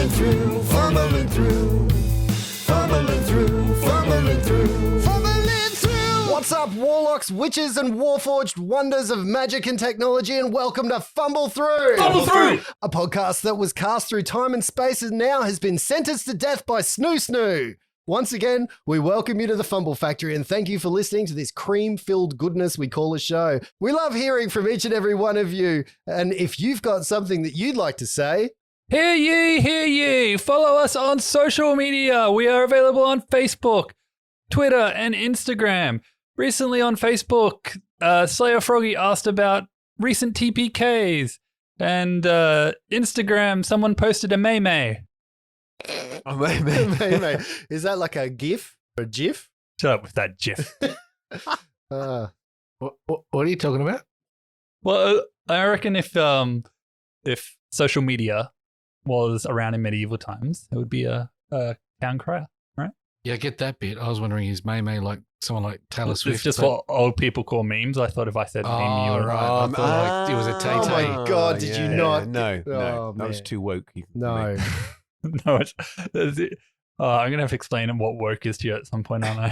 Fumbling through, fumbling through, fumbling through, fumbling through, fumbling through. What's up, warlocks, witches, and warforged wonders of magic and technology, and welcome to Fumble Through! Fumble Through! A podcast that was cast through time and space and now has been sentenced to death by Snoo Snoo. Once again, we welcome you to the Fumble Factory and thank you for listening to this cream-filled goodness we call a show. We love hearing from each and every one of you, and if you've got something that you'd like to say... Hear ye, hear ye. Follow us on social media. We are available on Facebook, Twitter, and Instagram. Recently on Facebook, Slayer Froggy asked about recent TPKs, and Instagram, someone posted a May. May. Is that like a GIF or a GIF? Shut up with that GIF. What are you talking about? Well, I reckon if social media was around in medieval times, it would be a town crier, right? Yeah, I get that bit. I was wondering, is May like someone like Taylor Swift? It's just what old people call memes. I thought if I said meme, you were right. I thought like it was a Tay Tay. Oh my God, did you not? No, Oh, that was man. too woke. No. No, I'm going to have to explain what woke is to you at some point, aren't I?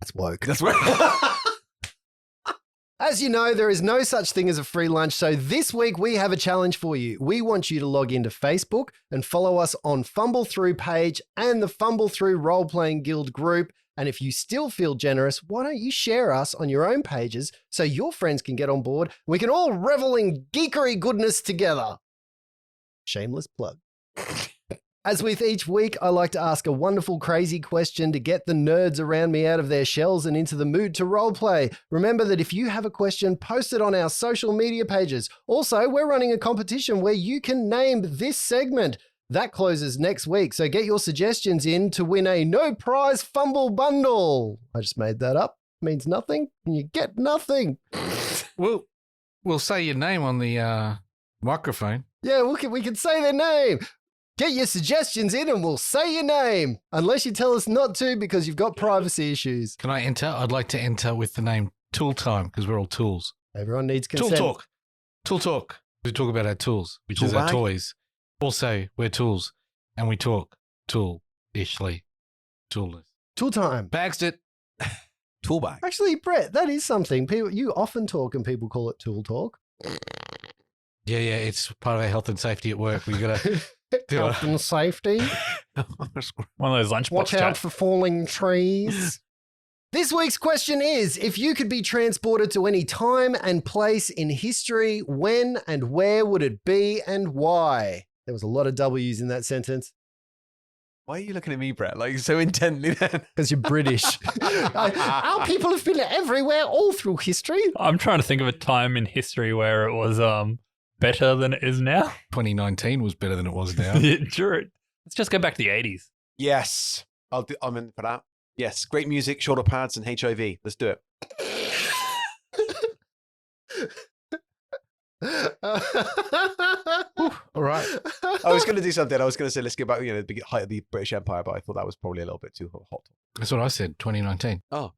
That's woke. That's right. As you know, there is no such thing as a free lunch, so this week we have a challenge for you. We want you to log into Facebook and follow us on Fumble Through page and the Fumble Through Role-Playing Guild group. And if you still feel generous, why don't you share us on your own pages so your friends can get on board and we can all revel in geekery goodness together. Shameless plug. As with each week, I like to ask a wonderful, crazy question to get the nerds around me out of their shells and into the mood to roleplay. Remember that if you have a question, post it on our social media pages. Also, we're running a competition where you can name this segment. That closes next week, so get your suggestions in to win a no prize fumble bundle. I just made that up. Means nothing, and you get nothing. We'll say your name on the microphone. Yeah, we can say their name. Get your suggestions in and we'll say your name. Unless you tell us not to because you've got privacy issues. Can I enter? I'd like to enter with the name Tool Time because we're all tools. Everyone needs consent. Tool Talk. We talk about our tools, which Tool is our bag? toys. Also, we're tools and we talk tool-ishly. Toolless. Tool time. Bagsed it. Tool bag. Actually, Brett, that is something. You often talk and people call it tool talk. Yeah, it's part of our health and safety at work. We got to do Health and safety. One of those lunchbox Watch out chats. for falling trees. This week's question is, if you could be transported to any time and place in history, when and where would it be and why? There was a lot of W's in that sentence. Why are you looking at me, Brett? Like so intently then? Because you're British. Our people have been everywhere all through history. I'm trying to think of a time in history where it was better than it is now. 2019 was better than it was now. Yeah, sure. Let's just go back to the 80s. Yes. I'm in for that. Yes. Great music, shoulder pads, and HIV. Let's do it. All right. I was going to do something. I was going to say, let's get back, the big height of the British Empire, but I thought that was probably a little bit too hot. That's what I said, 2019. Oh.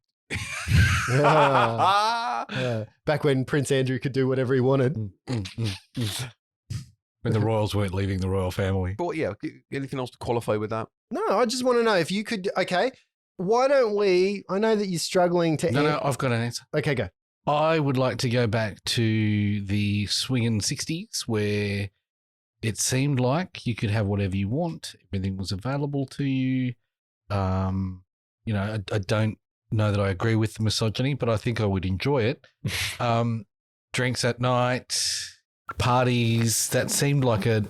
Back when Prince Andrew could do whatever he wanted. When the royals weren't leaving the royal family. But yeah, anything else to qualify with that? No, I just want to know if you could. Okay, why don't we? I know that you're struggling to. No, I've got an answer. Okay, go. I would like to go back to the swinging 60s where it seemed like you could have whatever you want. Everything was available to you. I don't know that I agree with the misogyny, but I think I would enjoy it. Drinks at night, parties, that seemed like a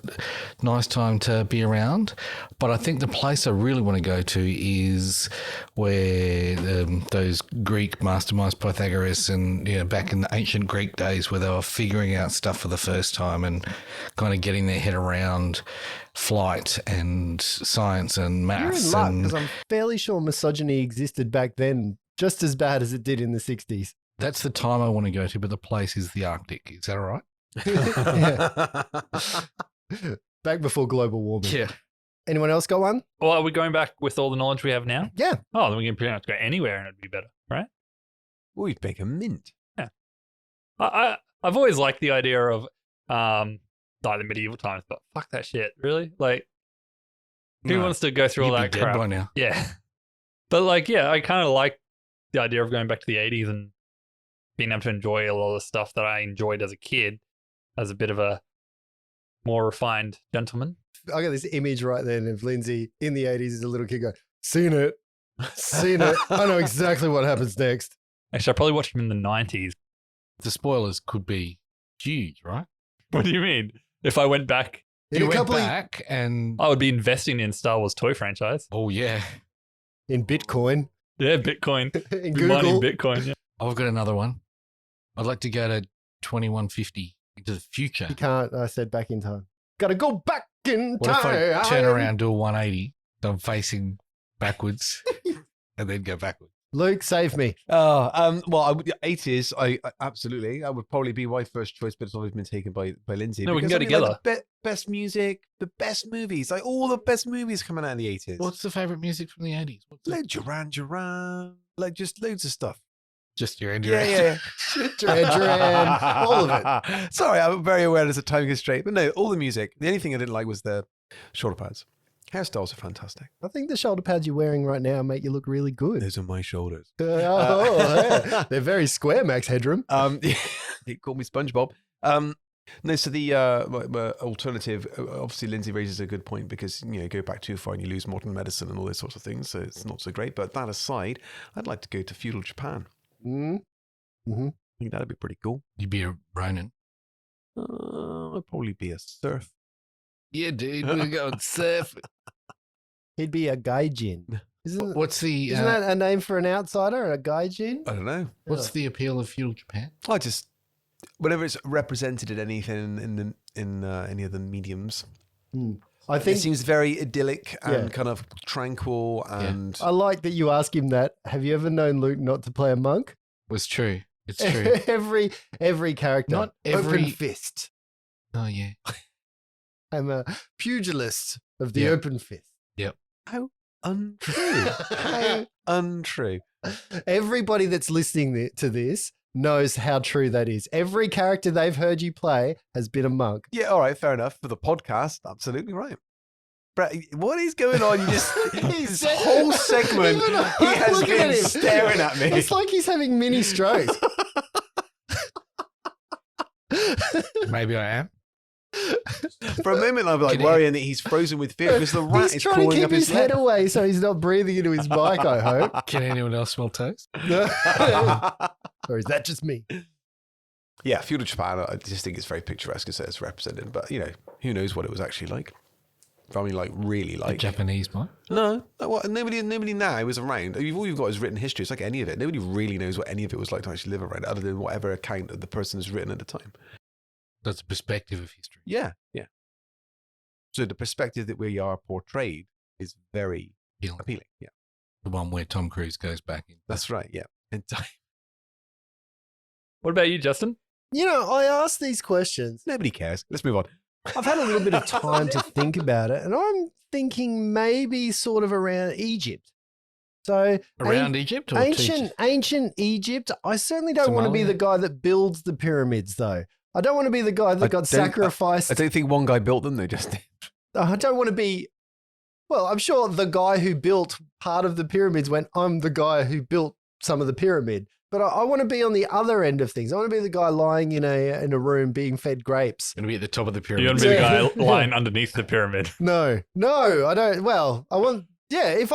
nice time to be around. But I think the place I really want to go to is where those Greek masterminds, Pythagoras, and back in the ancient Greek days where they were figuring out stuff for the first time and kind of getting their head around flight and science and You're maths. in luck And because I'm fairly sure misogyny existed back then, just as bad as it did in the 60s. that's the time I want to go to, but the place is the Arctic. Is that all right? Back before global warming. Yeah. Anyone else got one? Well, are we going back with all the knowledge we have now? Yeah. Oh, then we can pretty much go anywhere and it'd be better, right? We'd make a mint. I've always liked the idea of like the medieval times, but fuck that shit. Really? Like, who No, wants to go through all You'd that be dead crap? by now. Yeah. But like, yeah, I kind of like the idea of going back to the 80s and being able to enjoy a lot of the stuff that I enjoyed as a kid as a bit of a more refined gentleman. I got this image right then of Lindsay in the 80s as a little kid going, seen it. Seen it. I know exactly what happens next. Actually, I probably watched him in the 90s. The spoilers could be huge, right? What do you mean? If I went back, In You a went couple of, back and I would be investing in Star Wars toy franchise. oh yeah, in Bitcoin, Yeah, Bitcoin. in Be mining Google. Bitcoin. Yeah. I've got another one. I'd like to go to 2150 into the future. You can't, I said back in time. Gotta go back in What if time. I turn around, do a 180, so I'm facing backwards, and then go backwards? Luke, save me. Well, 80s, I absolutely. I would probably be my first choice, but it's always been taken by Lindsay. No, we can because, go like, the best music, the best movies, like all the best movies coming out in the 80s. What's the favorite music from the 80s? What's Like Duran, like just loads of stuff. just your end? Yeah. Duran, all of it. Sorry, I'm very aware there's a time constraint, but no, all the music. The only thing I didn't like was the shoulder pads. Hairstyles are fantastic. I think the shoulder pads you're wearing right now make you look really good. Those are my shoulders. Yeah. They're very square, Max Headroom. They call me SpongeBob. No, so the my alternative, obviously Lindsay raises a good point because, go back too far and you lose modern medicine and all those sorts of things, so it's not so great. But that aside, I'd like to go to feudal Japan. Mm-hmm. I think that'd be pretty cool. You'd be a Ronin. I'd probably be a serf. Yeah, dude, we're going surf. He'd be a gaijin. Isn't What's the isn't that a name for an outsider, a gaijin? I don't know. what's the appeal of feudal Japan? I just, whenever it's represented in anything in any of the mediums, I it think seems very idyllic and kind of tranquil. And I like that you ask him that. Have you ever known Luke not to play a monk? Was true. It's true. every character. Not every- Open fist. Oh yeah. I'm a pugilist of the Yeah. open fist. how untrue, how untrue. Everybody that's listening to this knows how true that is. Every character they've heard you play has been a monk. Yeah, all right, fair enough. For the podcast, absolutely right. Brett, what is going on? You just this whole segment, Even he I'm has looking been at him. staring at me. It's like he's having mini strokes. Maybe I am. For a moment, I'm like Can he- worrying that he's frozen with fear because the rat He's is trying to crawling keep up his his head away so he's not breathing into his mic, I hope. Can anyone else smell toast? Or is that just me? Yeah, feudal Japan. I just think it's very picturesque as it's represented, but who knows what it was actually like? I mean, like really The like Japanese one. No, well, nobody now is around. All you've got is written history. It's like any of it. Nobody really knows what any of it was like to actually live around, other than whatever account that the person has written at the time. That's a perspective of history. Yeah. So the perspective that we are portrayed is very appealing. Yeah, The one where Tom Cruise goes back in. that's right. Yeah, in time. What about you, Justin? I ask these questions. Nobody cares. Let's move on. I've had a little bit of time to think about it, and I'm thinking maybe sort of around Egypt. So Around Egypt or ancient Egypt. I certainly don't want to be Somalia? the guy that builds the pyramids, though. I don't want to be the guy that got sacrificed. I don't think one guy built them. They just I don't want to be. Well, I'm sure the guy who built part of the pyramids went, I'm the guy who built some of the pyramid. But I want to be on the other end of things. I want to be the guy lying in a room being fed grapes. Going to be at the top of the You're pyramid. going to be the Yeah. guy lying underneath the pyramid. No, I don't. Well, I want. Yeah, if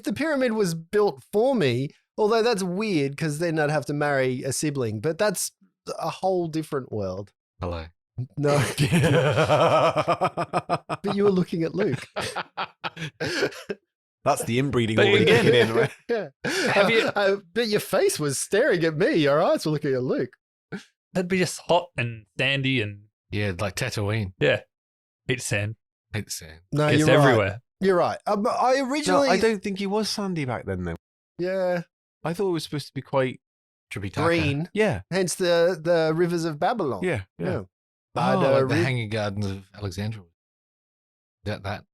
the pyramid was built for me, although that's weird because then I'd have to marry a sibling. But that's a whole different world. Hello. No, but you were looking at Luke. that's the inbreeding But already again- kicking in, right? Yeah. Have you- But your face was staring at me. Your eyes were looking at Luke. That'd be just hot and sandy and Yeah, like Tatooine. yeah, it's sand. Hate the sand. No, It's you're right. everywhere. You're right. I No, originally, I don't think he was sandy back then, though. yeah, I thought it was supposed to be quite. Tributaka. green. Yeah, Hence the rivers of Babylon. yeah. But, Oh, like the ri- Hanging Gardens of Alexandria. That.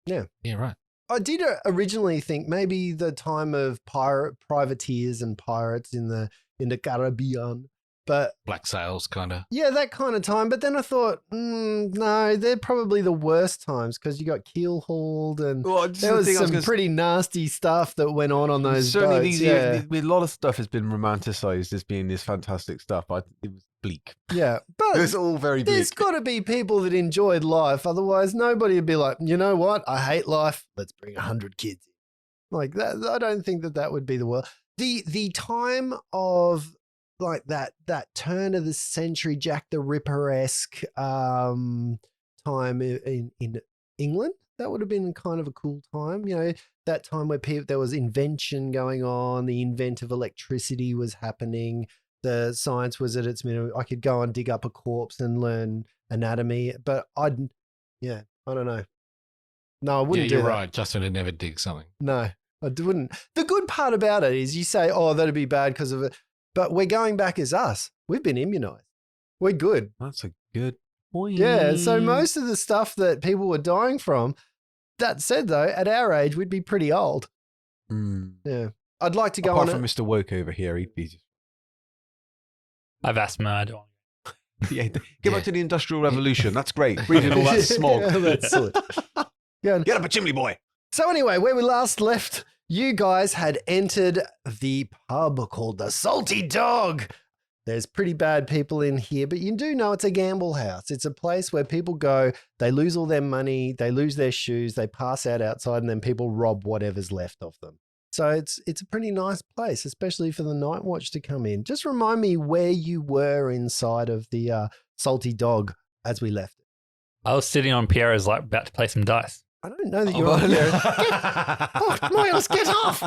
Yeah. Yeah, right. I did originally think maybe the time of privateers and pirates in the Caribbean But Black Sails kind of. yeah, that kind of time. But then I thought, no, they're probably the worst times because you got keel hauled and Well, just there the was thing I was some gonna pretty nasty stuff that went on those certainly boats. these Yeah, a lot of stuff has been romanticized as being this fantastic stuff. It was bleak. yeah. It was But all very there's bleak. got to be people that enjoyed life. Otherwise, nobody would be like, you know what? I hate life. Let's bring 100 kids in. Like that. I don't think that would be the world. The time of like that turn of the century Jack the Ripper-esque time in England, that would have been kind of a cool time. You know, that time where there was invention going on, the invent of electricity was happening, the science was at its minimum. I could go and dig up a corpse and learn anatomy, but I don't know. No, I wouldn't do you're that. right. Justin would never dig something. No, I wouldn't. The good part about it is you say, oh, that'd be bad because of it. But we're going back as us. We've been immunized. We're good. That's a good point. Yeah. So most of the stuff that people were dying from, that said though, at our age, we'd be pretty old. Yeah. I'd like to go Apart on from Mr. Woke over here, he'd be just I've asthma. I don't. get back to the Industrial Revolution. That's great. Breathing all that smog. Yeah, that's it. Yeah. Get up a chimney, boy. So anyway, where we last left, you guys had entered the pub called the Salty Dog. There's pretty bad people in here, but you do know it's a gamble house. It's a place where people go, they lose all their money, they lose their shoes, they pass out outside, and then people rob whatever's left of them. So it's a pretty nice place, especially for the night watch to come in. Just remind me where you were inside of the Salty Dog as we left it. I was sitting on Pierre's lap about to play some dice. I don't know that you're on there. Oh, Miles, get off!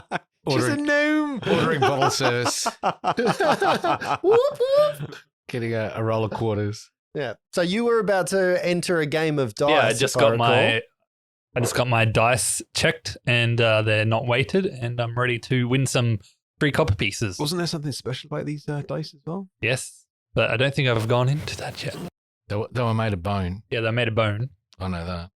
She's a gnome. Ordering bottle service, Whoop, whoop. getting a roll of quarters. Yeah. So you were about to enter a game of dice. Yeah, I just if got recall. my dice checked, and they're not weighted, and I'm ready to win some free copper pieces. Wasn't there something special about these dice as well? Yes, but I don't think I've gone into that yet. They were made of bone. Yeah, they made a bone. I know that.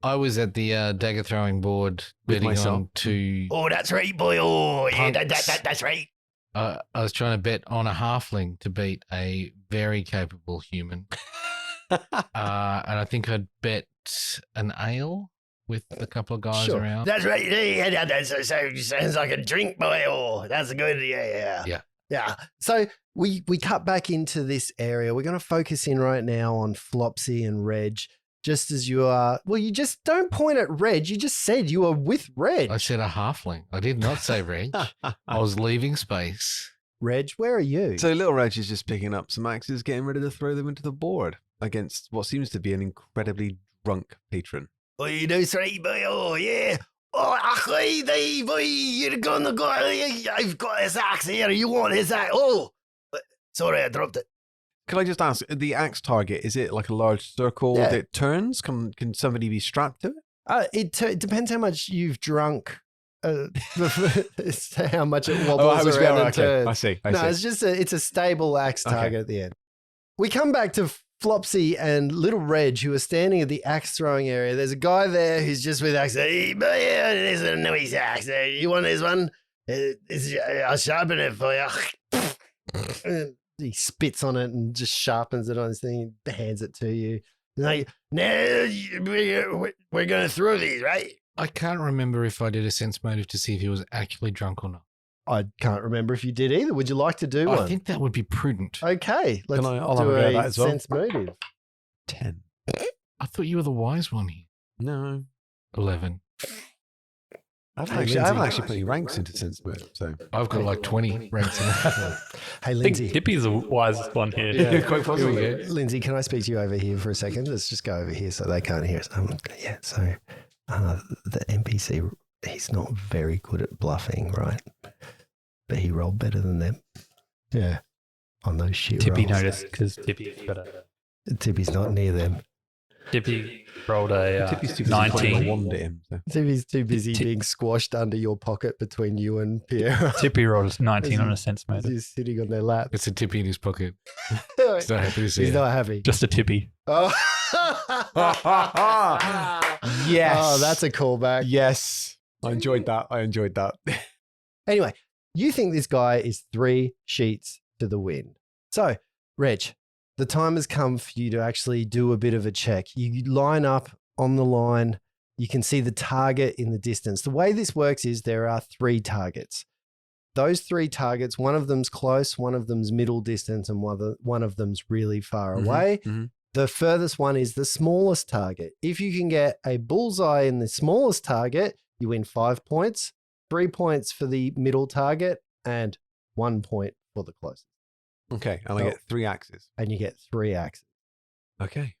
I was at the dagger throwing board With betting myself. on two. Oh, that's right, boy. Oh, yeah, Punks. that's right. I was trying to bet on a halfling to beat a very capable human. And I think I'd bet an ale with a couple of guys around. That's right. Yeah, that sounds like a drink, boy. Oh, that's a good. Yeah. So we cut back into this area. We're going to focus in right now on Flopsy and Reg. Just as you are, well, you just don't point at Reg. You just said you were with Reg. I said a halfling. I did not say Reg. I was leaving space. Reg, where are you? So little Reg is just picking up some axes, getting ready to throw them into the board against what seems to be an incredibly drunk patron. Oh, you do right, boy. Oh, yeah. Oh, actually, boy, you're gonna go. I've got his axe here. You want his axe? Oh, sorry, I dropped it. Can I just ask, the axe target, is it like a large circle Yeah. that turns? Can somebody be strapped to it? It depends how much you've drunk. It's how much it how wobbles much around we are, and okay. turns. I see. No, it's just it's a stable axe Okay. target at the end. We come back to Flopsy and little Reg, who are standing at the axe throwing area. There's a guy there who's just with axe. Hey, boy, there's a noise axe. You want this one? I'll sharpen it for you. And he spits on it and just sharpens it on his thing and hands it to you. Like, no, we're going to throw these, right? I can't remember if I did a sense motive to see if he was actually drunk or not. I can't remember if you did either. Would you like to do I one? think that would be prudent. Okay, let's I'll do have a go at a that as well. sense motive. 10. I thought you were the wise one here. No. 11. I Hey, haven't Lindsay. actually put any ranks into sense motive, so. I've got like 20 ranks in it. Hey, I think Lindsay. Tippy's the wisest one here. Yeah. Quite possibly. Here we go. Lindsay, can I speak to you over here for a second? Let's just go over here so they can't hear us. Yeah, so the NPC, he's not very good at bluffing, right? But he rolled better than them. Yeah. On those shit Tippy rolls. noticed because Tippy's got a. Tippy's not near them. Tippy rolled a Tippy's too busy putting a 19. wand at him. So. Tippy's too busy Tip- being squashed under your pocket between you and Pierre. Tippy rolled a 19 on a sense He's motive. just sitting on their lap. It's a tippy in his pocket. He's not happy to see He's it. not happy. Just a Tippy. Oh. Yes. Oh, that's a callback. Yes. I enjoyed that. Anyway, you think this guy is 3 sheets to the wind. So Reg, the time has come for you to actually do a bit of a check. You line up on the line. You can see the target in the distance. The way this works is there are 3 targets. Those 3 targets, one of them's close, one of them's middle distance, and one of them's really far away. Mm-hmm. The furthest one is the smallest target. If you can get a bullseye in the smallest target, you win 5 points, 3 points for the middle target, and 1 point for the closest. Okay, and I get 3 axes. And you get 3 axes. Okay.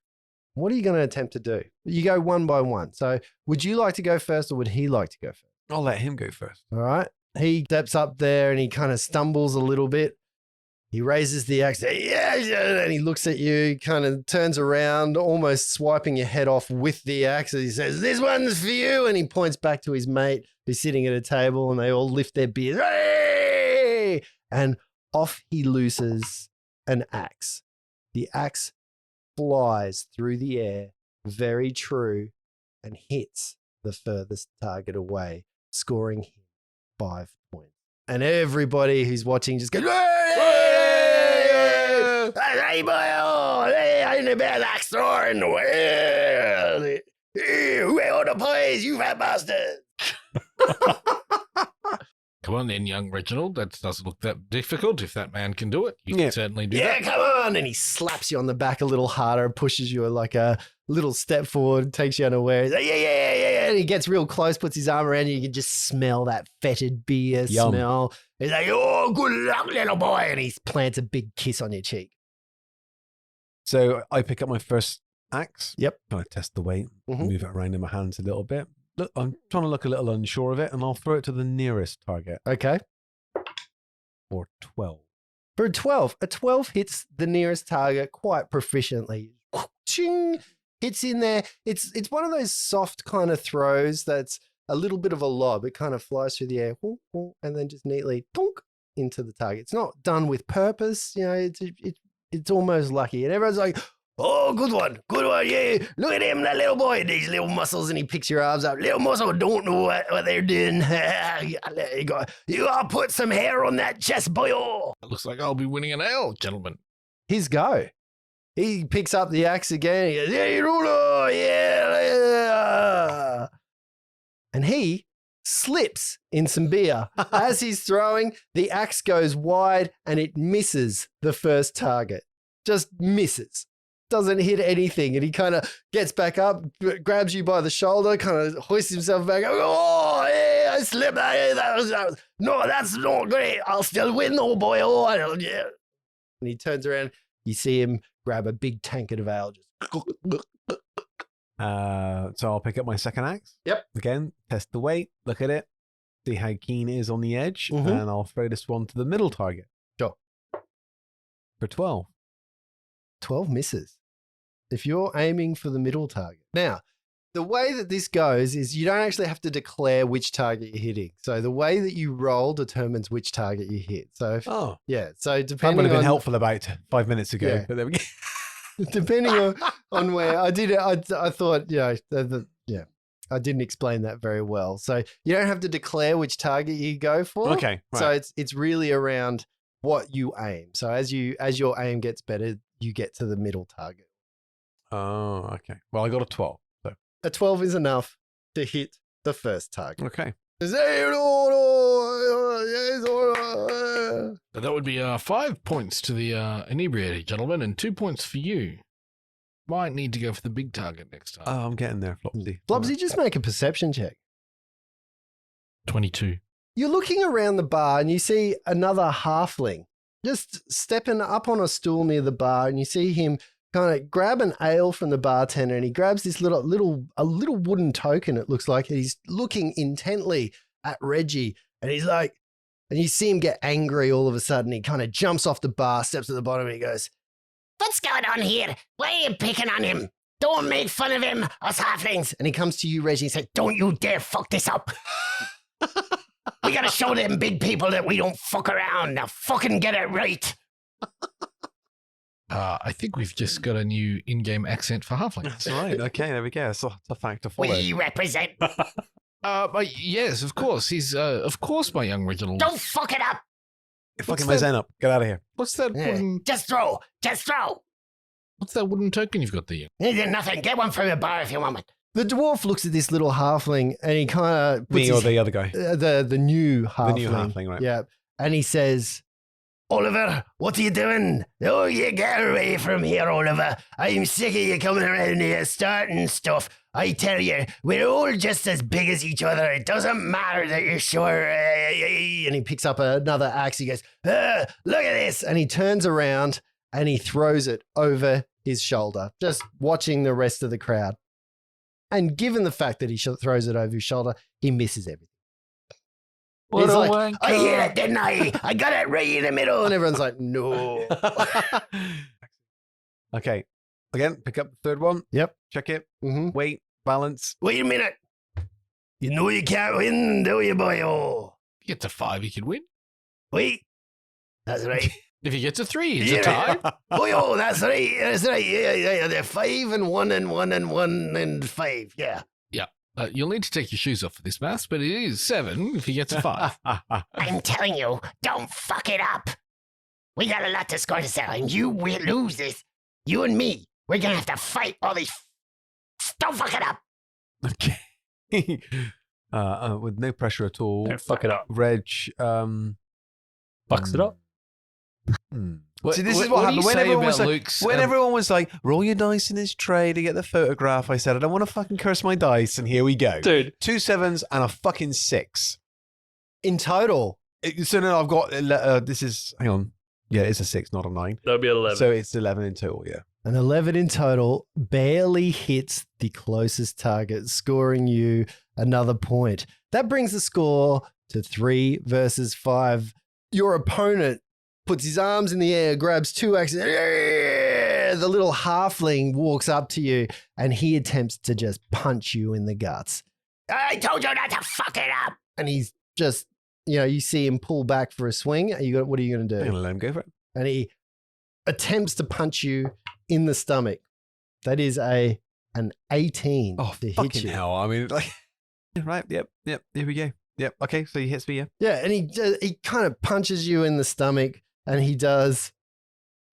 What are you going to attempt to do? You go one by one. So would you like to go first or would he like to go first? I'll let him go first. All right. He steps up there and he kind of stumbles a little bit. He raises the axe, and he looks at you, kind of turns around, almost swiping your head off with the axe. He says, "This one's for you." And he points back to his mate who's sitting at a table, and they all lift their beers. Hey! And off he looses an axe. The axe flies through the air, very true, and hits the furthest target away, scoring him 5 points. And everybody who's watching just goes, "Hey, boy, I'm the best axe thrower in the world. Where are the boys, you fat bastard?" Come on then, young Reginald. That doesn't look that difficult. If that man can do it, you can certainly do that. Yeah, come on. And he slaps you on the back a little harder, pushes you like a little step forward, takes you unaware. He's like, yeah. And he gets real close, puts his arm around you. You can just smell that fetid beer smell. He's like, "Oh, good luck, little boy." And he plants a big kiss on your cheek. So I pick up my first axe. Yep. Kind of test the weight, Mhm. move it around in my hands a little bit. Look, I'm trying to look a little unsure of it, and I'll throw it to the nearest target Okay. for 12. For a 12 hits the nearest target quite proficiently. Ching, hits in there. It's one of those soft kind of throws that's a little bit of a lob. It kind of flies through the air and then just neatly into the target. It's not done with purpose. You know, it's almost lucky. And everyone's like, "Oh, good one, yeah. Look at him, that little boy, these little muscles." And he picks your arms up. "Little muscle don't know what they're doing." You gotta put some hair on that chest, boy. It looks like I'll be winning an ale, gentlemen. His go. He picks up the axe again. He goes, "Hey, Rulo, yeah." And he slips in some beer. As he's throwing, the axe goes wide and it misses the first target. Just misses. Doesn't hit anything. And he kind of gets back up, grabs you by the shoulder, kind of hoists himself back up. "Oh, yeah, I slipped. No, that's not great. I'll still win, old boy. Oh, yeah." And he turns around. You see him grab a big tankard of ale. So I'll pick up my second axe. Yep. Again, test the weight, look at it, see how keen it is on the edge, Mhm. and I'll throw this one to the middle target. Sure. For 12. 12 misses. If you're aiming for the middle target. Now, the way that this goes is you don't actually have to declare which target you're hitting. So the way that you roll determines which target you hit. So so That would depending have been on helpful about 5 minutes ago. Yeah. But there we go. depending on where I did it, I thought, I didn't explain that very well. So you don't have to declare which target you go for. Okay. Right. So it's really around what you aim. So as your aim gets better, you get to the middle target. Oh, okay. Well, I got a 12. So. A 12 is enough to hit the first target. Okay. So that would be 5 points to the inebriated gentleman and 2 points for you. Might need to go for the big target next time. Oh, I'm getting there, Flopsy. Flopsy, just make a perception check. 22. You're looking around the bar and you see another halfling just stepping up on a stool near the bar, and you see him kind of grab an ale from the bartender, and he grabs this little wooden token, it looks like, and he's looking intently at Reggie, and he's like, and you see him get angry all of a sudden. He kind of jumps off the bar, steps to the bottom, and he goes, What's going on here? Why are you picking on him? Don't make fun of him, us halflings. and he comes to you, Reggie, and says, Don't you dare fuck this up. We gotta show them big people that we don't fuck around. Now fucking get it right. I think we've just got a new in-game accent for halflings. That's right. Okay, there we go. So it's a fact to follow. We represent. But yes, of course. He's, of course, my young Reginald. Don't fuck it up. Fucking that? Mazen up. Get out of here. What's that Yeah. wooden? Just throw. Just throw. What's that wooden token you've got there? Nothing. Get one from the bar if you want it. The dwarf looks at this little halfling and he kind of Me or the other guy. the new halfling. The new halfling, right. Yeah. And he says, Oliver, what are you doing? Oh, you get away from here, Oliver. I'm sick of you coming around here starting stuff. I tell you, we're all just as big as each other. It doesn't matter that you're short. and he picks up another axe. He goes, look at this. And he turns around and he throws it over his shoulder, just watching the rest of the crowd. And given the fact that he throws it over his shoulder, he misses everything. What He's a like, wanker. I hit it, didn't I? I got it right in the middle. And everyone's like, no. Okay. Again, pick up the third one. Yep. Check it. Mm-hmm. Wait. Balance. Wait a minute. You know you can't win, do you, boy? Oh, If you get to 5, you can win. wait. That's right. If you get to 3, it's Yeah. a tie. Oh, that's right. That's right. Yeah. They're 5 and 1 and 1 and 1 and 5. Yeah. You'll need to take your shoes off for this maths, but it is 7 if you get to 5. I'm telling you, don't fuck it up. We got a lot to score this out, and you will lose this. You and me, we're gonna have to fight all these. Don't fuck it up. Okay. With no pressure at all. Don't fuck it up. Reg. Fucks it up. See, this is what happened. do you When say everyone about was like, Luke's, when everyone was like, roll your dice in his tray to get the photograph, I said, I don't want to fucking curse my dice, and here we go. Dude, 2 7s and a fucking 6. In total, So now I've got, this is, hang on. Yeah, it's a 6, not a 9. that'll be 11. So it's 11 in total, yeah. an 11 in total barely hits the closest target, scoring you another point. That brings the score to 3 versus 5. Your opponent puts his arms in the air, grabs 2 axes. The little halfling walks up to you and he attempts to just punch you in the guts. I told you not to fuck it up. And he's just, you see him pull back for a swing. What are you going to I'm do? going to let him go for it. And he attempts to punch you in the stomach. That is an 18 Oh, to hit fucking you. hell. I mean, like, right, yep, here we go. Yep, okay, so he hits me, yeah. Yeah, and he kind of punches you in the stomach, and he does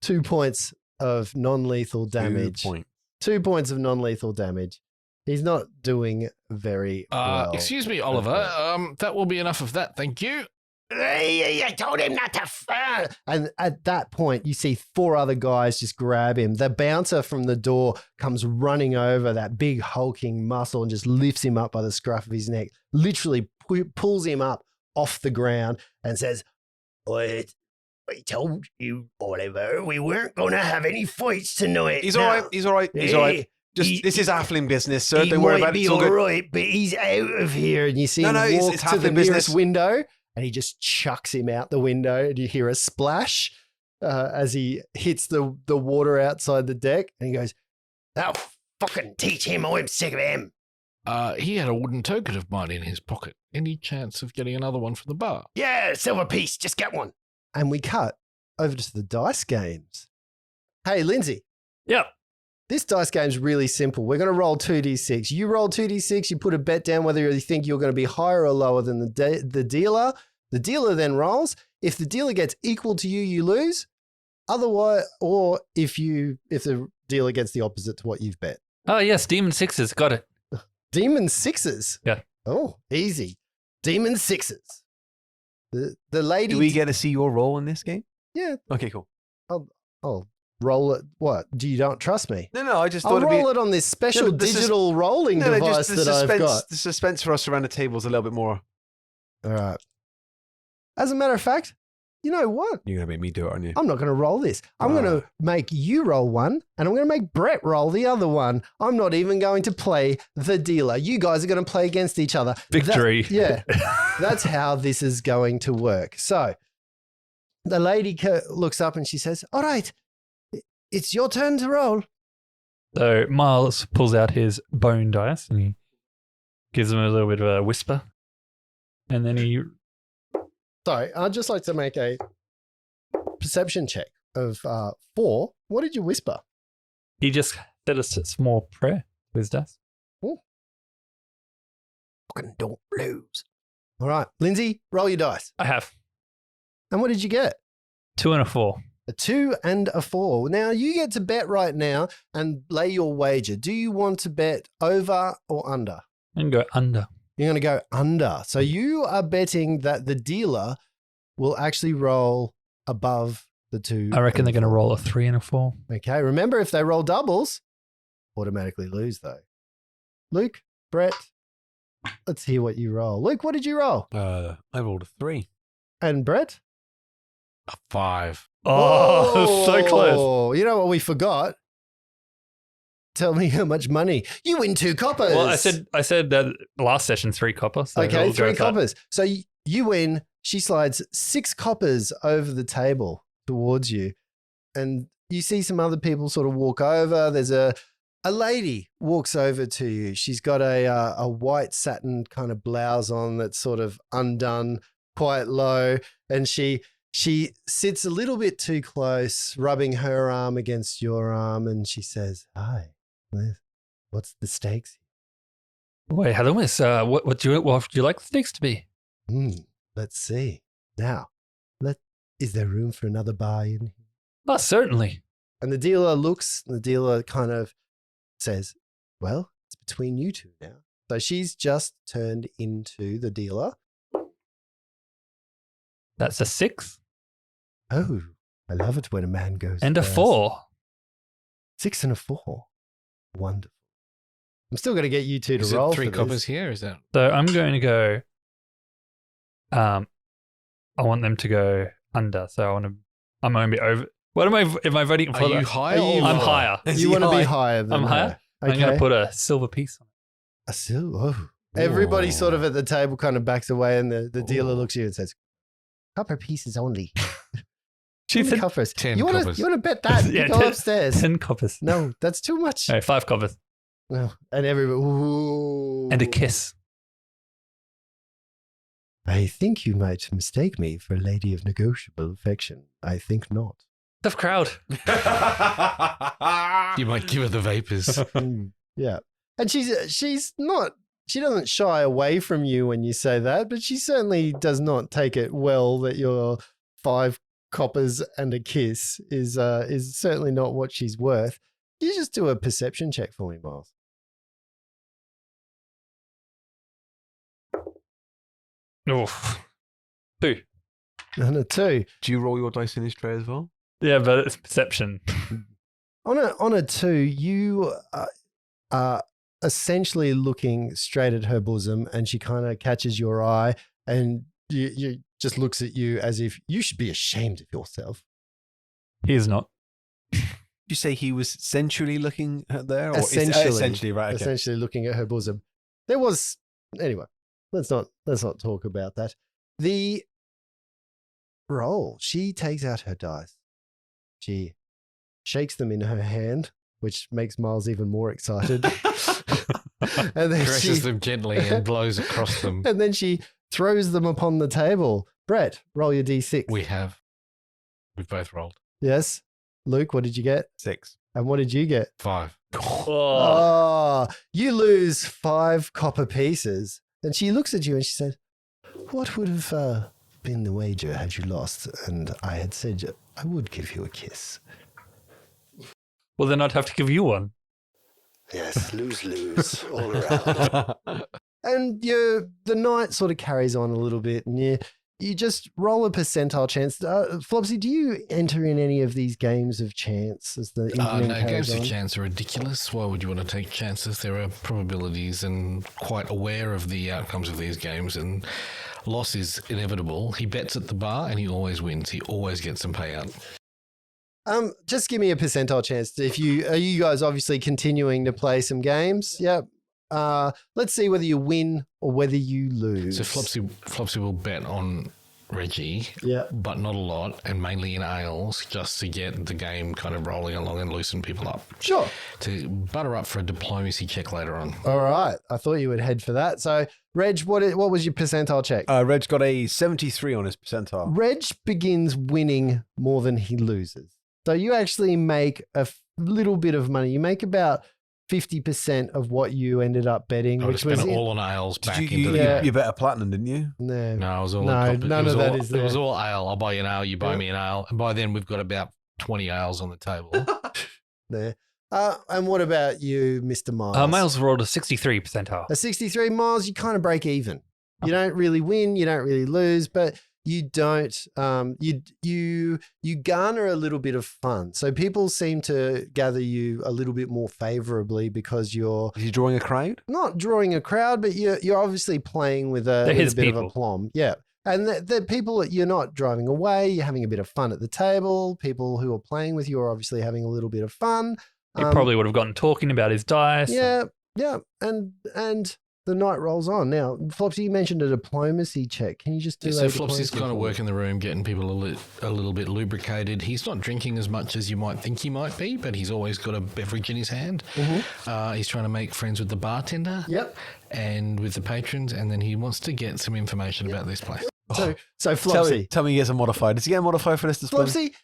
2 points of non-lethal damage. 2 points. 2 points of non-lethal damage. He's not doing very well. Excuse me, Oliver. That will be enough of that. Thank you. I told him not to. And at that point, you see 4 other guys just grab him. The bouncer from the door comes running over, that big hulking muscle, and just lifts him up by the scruff of his neck, literally pulls him up off the ground and says, I told you, Oliver, we weren't going to have any fights tonight. He's all right, he's all right, he's all right. Just, this is affling business, sir. Don't worry about it. It's all good. Right, but he's out of here. and you see No, him no, it's walk to half the the nearest business. window, and he just chucks him out the window, and you hear a splash as he hits the water outside the deck, and he goes, I'll fucking teach him. I'm sick of him. He had a wooden token of mine in his pocket. Any chance of getting another one from the bar? Yeah, silver piece. Just get one. and we cut over to the dice games. Hey, Lindsay. Yep. This dice game's really simple. We're going to roll 2d6. You roll 2d6, you put a bet down whether you think you're going to be higher or lower than the dealer. The dealer then rolls. If the dealer gets equal to you, you lose. Otherwise, or if the dealer gets the opposite to what you've bet. Oh, yes, Demon Sixes. Got it. Demon sixes. Yeah. Oh, easy. Demon sixes. The lady. Do we get to see your role in this game? Yeah. Okay, cool. I'll roll it. What? Do you don't trust me? No, I just I'll thought it'd be... roll it on this special but this is- digital rolling No, device just that I've got. the suspense for us around the table is a little bit more... All right. As a matter of fact, you know what? You're going to make me do it, aren't you? I'm not going to roll this. I'm going to make you roll one, and I'm going to make Brett roll the other one. I'm not even going to play the dealer. You guys are going to play against each other. Victory. Yeah. That's how this is going to work. So the lady looks up and she says, all right, it's your turn to roll. So Miles pulls out his bone dice and he gives him a little bit of a whisper. And then he... Sorry, I'd just like to make a perception check of 4. What did you whisper? He just said a small prayer with his dice. Fucking don't lose. All right, Lindsay, roll your dice. I have. And what did you get? 2 and a 4. A 2 and a 4. Now, you get to bet right now and lay your wager. Do you want to bet over or under? And go under. You're going to go under. So you are betting that the dealer will actually roll above the 2. I reckon and they're going to 4. roll a 3 and a 4. Okay. Remember, if they roll doubles, automatically lose, though. Luke, Brett, let's hear what you roll. Luke, what did you roll? I rolled a 3. And Brett? A 5. Oh, so close. Oh, you know what we forgot? Tell me how much money. You win 2 coppers. Well, I said that last session 3 copper. So Okay, we'll go 3 with that. coppers. So you win. She slides 6 coppers over the table towards you. And you see some other people sort of walk over. There's a lady walks over to you. She's got a white satin kind of blouse on that's sort of undone quite low. And she sits a little bit too close, rubbing her arm against your arm. And she says, "Hi, what's the stakes?" Wait, hello, miss. What would you like the stakes to be? Let's see. Now, is there room for another buy-in? Oh, certainly. And the dealer kind of says, "Well, it's between you two now." So she's just turned into the dealer. That's a 6 Oh, I love it when a man goes and a first. 4. 6 and a 4. Wonderful. I'm still going to get you two to Is roll it 3 for coppers this. here? Is that So I'm going to go. I want them to go under. So I'm going to be over. What am I voting for? Are you higher? Are you- I'm lower? higher. You want to be higher than I'm her. higher? Okay. I'm going to put a silver piece on it. A silver. Oh. Everybody sort of at the table kind of backs away, and the dealer looks at you and says, "Copper pieces only." She How many said coppers. 10 You want coppers. to bet that? Yeah, You go 10 upstairs. 10 coppers. No, that's too much. No, 5 coppers. No. And everybody. Ooh. And a kiss. I think you might mistake me for a lady of negotiable affection. I think not. Tough crowd. You might give her the vapors. Yeah. And she's not, she doesn't shy away from you when you say that, but she certainly does not take it well that your 5 coppers and a kiss is certainly not what she's worth. You just do a perception check for me, Miles. Oof. 2. And a 2. Do you roll your dice in this tray as well? Yeah, but it's perception. On a 2, you are essentially looking straight at her bosom, and she kind of catches your eye, and you just looks at you as if you should be ashamed of yourself. He is not. Did you say he was sensually looking at there? Or Essentially, right. Okay. essentially looking at her bosom. There was anyway. Let's not talk about that. The roll. She takes out her dice. She shakes them in her hand, which makes Miles even more excited. And then Caresses them gently and blows across them. and then she throws them upon the table. Brett, roll your d6. We've both rolled. Yes. Luke, what did you get? 6. And what did you get? 5. Oh, you lose 5 copper pieces. And she looks at you and she said, "What would have been the wager had you lost? And I had said I would give you a kiss." Well, then I'd have to give you one. Yes, lose all around. And the night sort of carries on a little bit, and you just roll a percentile chance. Flopsy, do you enter in any of these games of chance as the evening No, carries games on? of chance are ridiculous. Why would you want to take chances? There are probabilities, and quite aware of the outcomes of these games, and loss is inevitable. He bets at the bar and he always wins. He always gets some payout. Just give me a percentile chance. Are you guys obviously continuing to play some games? Yep. Let's see whether you win or whether you lose. So Flopsy will bet on Reggie, Yeah. but not a lot, and mainly in ales, just to get the game kind of rolling along and loosen people up. Sure. To butter up for a diplomacy check later on. All right. I thought you would head for that. So, Reg, what was your percentile check? Reg's got a 73 on his percentile. Reg begins winning more than he loses. So you actually make a little bit of money. You make about 50% of what you ended up betting, I would which have was spent it all on ales back Did into you, the Yeah. you bet a platinum, didn't you? no. No, it was all No, on none it was of that all, is It was there. all ale. I'll buy you an ale. You buy Yeah. me an ale, and by then we've got about 20 ales on the table. There. And what about you, Mr. Miles? Miles rolled a 63 percentile. At 63 miles, you kind of break even. You don't really win, you don't really lose, but you don't. You garner a little bit of fun. So people seem to gather you a little bit more favorably because you're Is he drawing a crowd? not drawing a crowd, but you're obviously playing with a, They're with his a bit of people. aplomb. Yeah. And the people that you're not driving away, you're having a bit of fun at the table. People who are playing with you are obviously having a little bit of fun. He probably would have gotten talking about his dice. Yeah, yeah, and the night rolls on. Now, Flopsy, you mentioned a diplomacy check. Can you just do So a Flopsy's diplomacy kind of for me? working the room, getting people a little bit lubricated. He's not drinking as much as you might think he might be, but he's always got a beverage in his hand. He's trying to make friends with the bartender Yep. and with the patrons, and then he wants to get some information about this place. So Flopsy, Tell me he gets a modifier. Does he get a modifier for this display? Flopsy,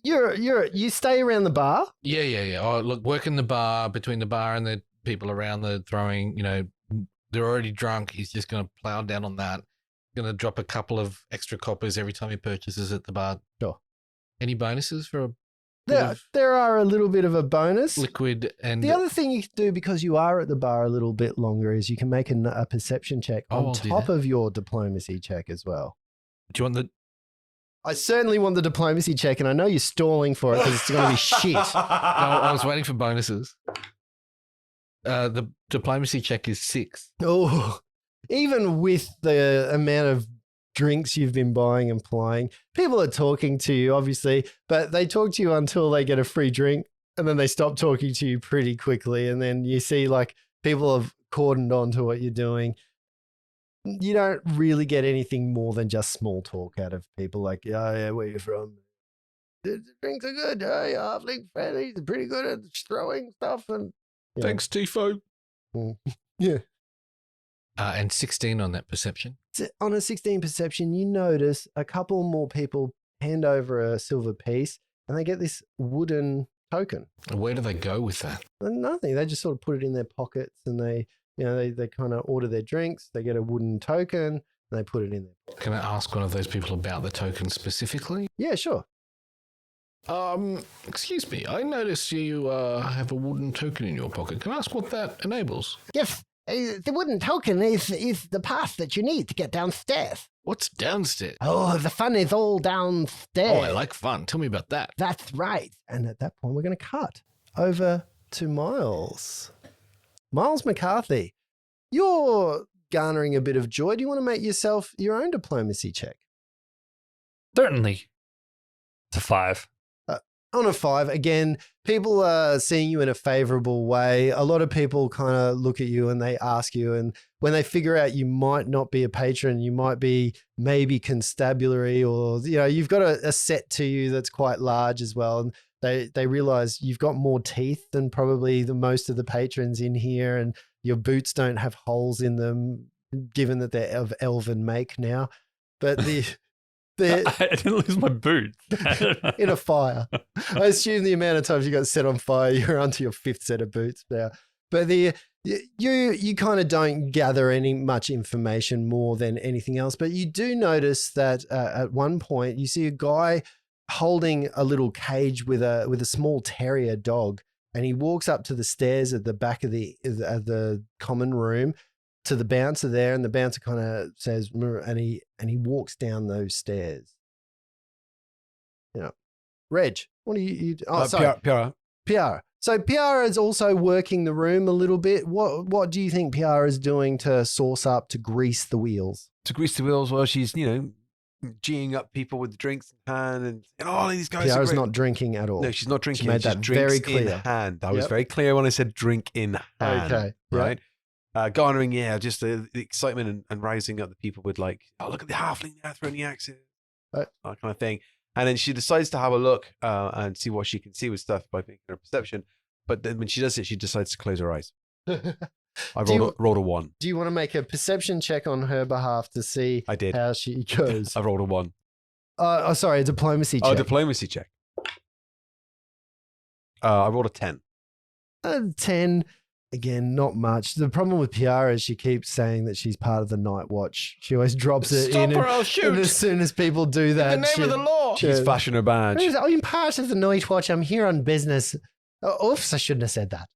you stay around the bar. Yeah. Oh, look, working the bar, between the bar and the people around the throwing, they're already drunk. He's just going to plow down on that. Going to drop a couple of extra coppers every time he purchases at the bar. Sure. Any bonuses for a bit of There are a little bit of a bonus. liquid and The other thing you can do, because you are at the bar a little bit longer, is you can make a perception check Oh, on I'll do top that. of your diplomacy check as well. Do you want the? I certainly want the diplomacy check, and I know you're stalling for it because it's going to be shit. No, I was waiting for bonuses. The diplomacy check is 6. Oh, even with the amount of drinks you've been buying and playing, people are talking to you, obviously, but they talk to you until they get a free drink, and then they stop talking to you pretty quickly. And then you see like people have cordoned on to what you're doing. You don't really get anything more than just small talk out of people like, yeah, where you from? The drinks are good. Yeah, halfling friendly. He's pretty good at throwing stuff. And you know. Thanks, Tifo. Yeah. And 16 on that perception. On a 16 perception, you notice a couple more people hand over a silver piece and they get this wooden token. Where do they go with that? And nothing. They just sort of put it in their pockets and they kind of order their drinks. They get a wooden token and they put it in there. Can I ask one of those people about the token specifically? Yeah, sure. Excuse me. I notice you have a wooden token in your pocket. Can I ask what that enables? Yes, the wooden token is the path that you need to get downstairs. What's downstairs? Oh, the fun is all downstairs. Oh, I like fun. Tell me about that. That's right. And at that point, we're going to cut over to Miles. Miles McCarthy, you're garnering a bit of joy. Do you want to make yourself your own diplomacy check? Certainly. It's a 5. On a 5, again, people are seeing you in a favorable way. A lot of people kind of look at you and they ask you, and when they figure out you might not be a patron, you might be maybe constabulary, or you've got a set to you that's quite large as well. And they realize you've got more teeth than probably the most of the patrons in here, and your boots don't have holes in them, given that they're of elven make now. But I didn't lose my boots. in a fire. I assume the amount of times you got set on fire, you're onto your 5th set of boots now. But you kind of don't gather any much information more than anything else. But you do notice that at one point you see a guy holding a little cage with a small terrier dog, and he walks up to the stairs at the back of the common room to the bouncer there, and the bouncer kind of says, and he walks down those stairs. Reg, what are you? Oh, sorry, Piara. So Piara is also working the room a little bit. What do you think Piara is doing to sauce up, to grease the wheels? To grease the wheels while she's, geeing up people with drinks in hand and oh, these guys are Piara's great. not drinking at all. No, she's not drinking. made She's that drinks very in clear. hand. I was Yep. very clear when I said drink in hand. Okay, yep. Right. Garnering, just the excitement and rising up the people with like, oh, look at the halfling there throwing the axes, Right. that kind of thing. And then she decides to have a look and see what she can see with stuff by making her perception. But then when she does it, she decides to close her eyes. I rolled a 1. Do you want to make a perception check on her behalf to see I did. how she goes? I rolled a 1. Sorry, a diplomacy check. Oh, diplomacy check. I rolled a 10. 10. Again, not much. The problem with Piara is she keeps saying that she's part of the Night Watch. She always drops it Stop in. her, I'll shoot. And as soon as people do that, In the name of the law. She's flashing her badge. I'm part of the Night Watch. I'm here on business. Oh, oops, I shouldn't have said that.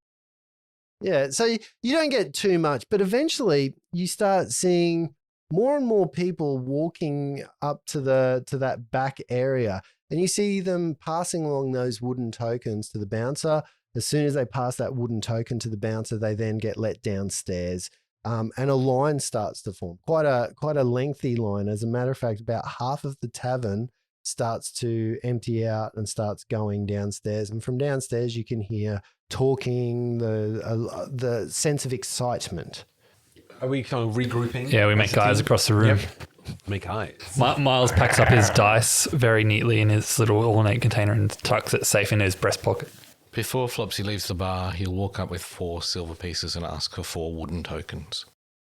Yeah, so you don't get too much, but eventually you start seeing more and more people walking up to that back area, and you see them passing along those wooden tokens to the bouncer. As soon as they pass that wooden token to the bouncer, they then get let downstairs, and a line starts to form. Quite a lengthy line. As a matter of fact, about half of the tavern starts to empty out and starts going downstairs. And from downstairs, you can hear talking, the sense of excitement. Are we kind of regrouping? Yeah, we make eyes across the room. Make eyes. Miles packs up his dice very neatly in his little ornate container and tucks it safe in his breast pocket. Before Flopsy leaves the bar, he'll walk up with 4 silver pieces and ask for 4 wooden tokens.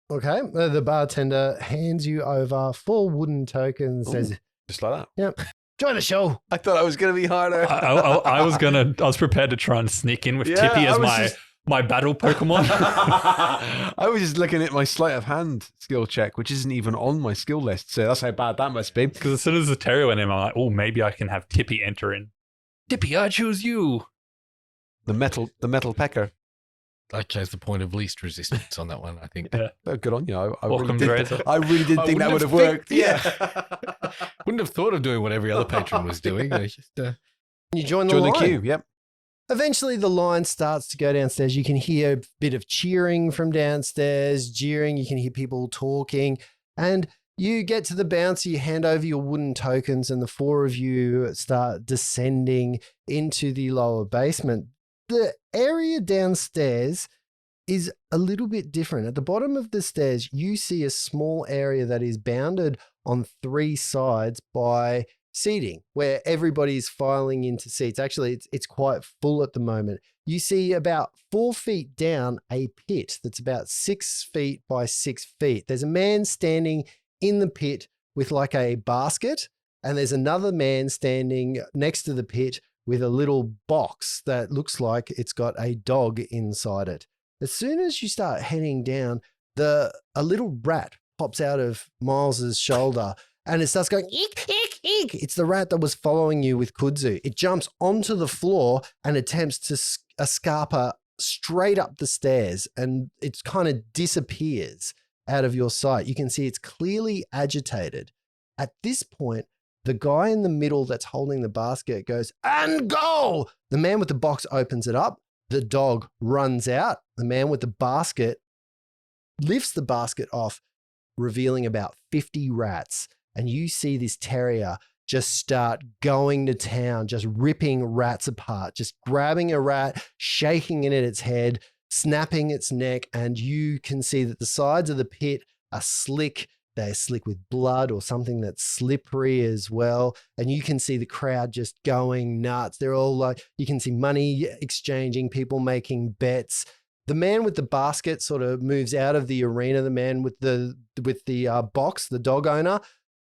Okay, the bartender hands you over 4 wooden tokens. Says, Just like that. "Yep, join the show." I thought I was going to be harder. I was prepared to try and sneak in with Yeah, Tippi I as was my battle Pokemon. I was just looking at my sleight of hand skill check, which isn't even on my skill list. So that's how bad that must be. Because as soon as the Terry went in, I'm like, oh, maybe I can have Tippi enter in. Tippi, I choose you. The metal pecker. I chose the point of least resistance on that one, I think. Yeah. Oh, good on you. I Welcome, really Razor. did. I really did think that would have wouldn't worked. have Wouldn't have thought of doing what every other patron was doing. I just, You join the Join line. the queue. Yep. Eventually, the line starts to go downstairs. You can hear a bit of cheering from downstairs, jeering. You can hear people talking. And you get to the bouncer, you hand over your wooden tokens, and the 4 of you start descending into the lower basement. The area downstairs is a little bit different. At the bottom of the stairs, you see a small area that is bounded on 3 sides by seating, where everybody's filing into seats. Actually, it's quite full at the moment. You see about 4 feet down a pit that's about 6 feet by 6 feet. There's a man standing in the pit with like a basket, and there's another man standing next to the pit with a little box that looks like it's got a dog inside it. As soon as you start heading down, a little rat pops out of Miles's shoulder and it starts going, eek, eek, eek. It's the rat that was following you with Kudzu. It jumps onto the floor and attempts to escarper straight up the stairs, and it kind of disappears out of your sight. You can see it's clearly agitated. At this point, the guy in the middle that's holding the basket goes, "And go!" The man with the box opens it up. The dog runs out. The man with the basket lifts the basket off, revealing about 50 rats. And you see this terrier just start going to town, just ripping rats apart, just grabbing a rat, shaking it at its head, snapping its neck. And you can see that the sides of the pit are slick. They're slick with blood or something that's slippery as well. And you can see the crowd just going nuts. They're all like, you can see money exchanging, people making bets. The man with the basket sort of moves out of the arena. The man with the box, the dog owner,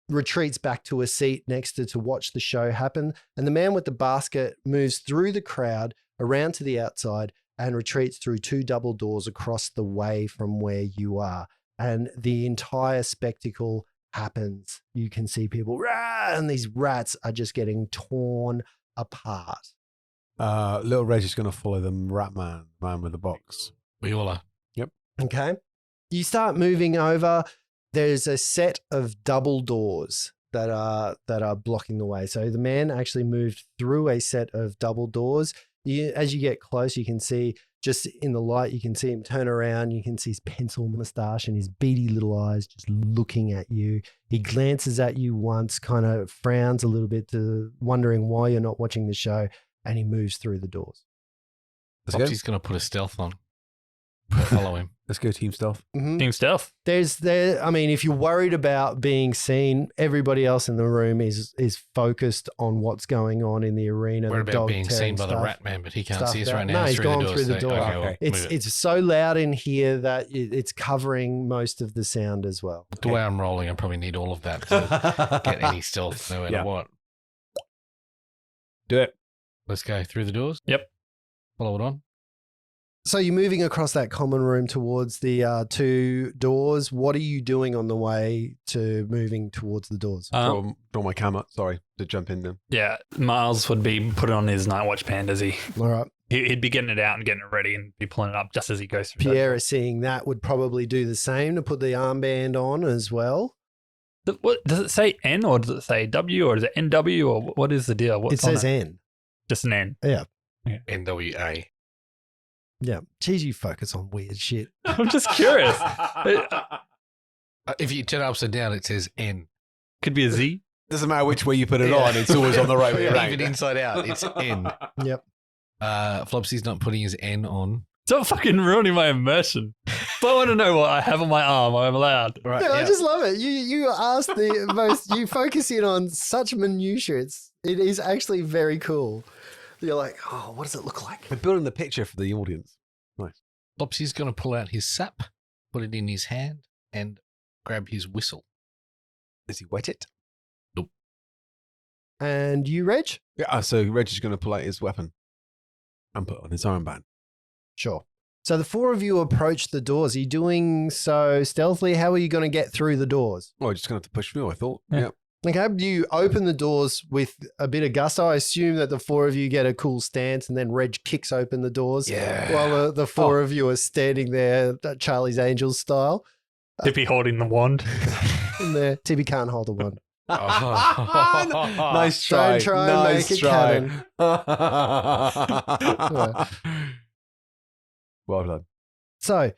retreats back to a seat next to watch the show happen. And the man with the basket moves through the crowd around to the outside and retreats through 2 double doors across the way from where you are. And the entire spectacle happens. You can see people, rah, and these rats are just getting torn apart. Little Reggie's going to follow the rat man with the box. we all are. Okay. You start moving over. There's a set of double doors that are blocking the way. So the man actually moved through a set of double doors. As you get close, you can see just in the light, you can see him turn around. You can see his pencil mustache and his beady little eyes just looking at you. He glances at you once, kind of frowns a little bit, wondering why you're not watching the show, and he moves through the doors. Foxy's going to put a stealth on. Follow him. Let's go team stealth. Mm-hmm. Team stealth. I mean, if you're worried about being seen, everybody else in the room is focused on what's going on in the arena. We're the about dog being tearing seen by the stuff. rat man, but he can't stuff see us that- right No, now. he's through gone the through the so- door. Okay, well, Okay. move it. It's so loud in here that it's covering most of the sound as well. The way I'm rolling, I probably need all of that to get any stealth no matter Yeah. what. Do it. Let's go through the doors. Yep. Follow it on. So you're moving across that common room towards the 2 doors. What are you doing on the way to moving towards the doors? Draw my camera. Sorry to jump in there. Yeah, Miles would be putting on his night watch band as All right. he'd be getting it out and getting it ready and be pulling it up just as he goes through. Pierre is seeing that would probably do the same to put the armband on as well. What does it say? N or does it say W or is it NW or what is the deal? What's It says on N. Just an N. Yeah. NWA. Yeah. Geez, you focus on weird shit. I'm just curious. It If you turn it upside down, it says N. could be a Z. Doesn't matter which way you put it on, it's always on the right way around. Even inside out, it's N. Yep. Flopsy's not putting his N on. Stop fucking ruining my immersion. If I want to know what I have on my arm, I'm allowed. Right, Yeah, I just love it. You ask the most, you focus in on such minutiae. It is actually very cool. You're like, oh, what does it look like? We're building the picture for the audience. Flopsy's going to pull out his sap, put it in his hand, and grab his whistle. Does he wet it? And you, Reg? Yeah, so Reggie's going to pull out his weapon and put on his armband. Sure. So the 4 of you approach the doors. Are you doing so stealthily? How are you going to get through the doors? Oh, just going to have to push through, I thought. Yeah. Yeah. Okay, you open the doors with a bit of gusto. I assume that the 4 of you get a cool stance and then Reg kicks open the doors Yeah. while the 4 of you are standing there, Charlie's Angels style. Tippy holding the wand. And there, Tippi can't hold a wand. Nice try. Don't try and nice make it try. Yeah. Well done. So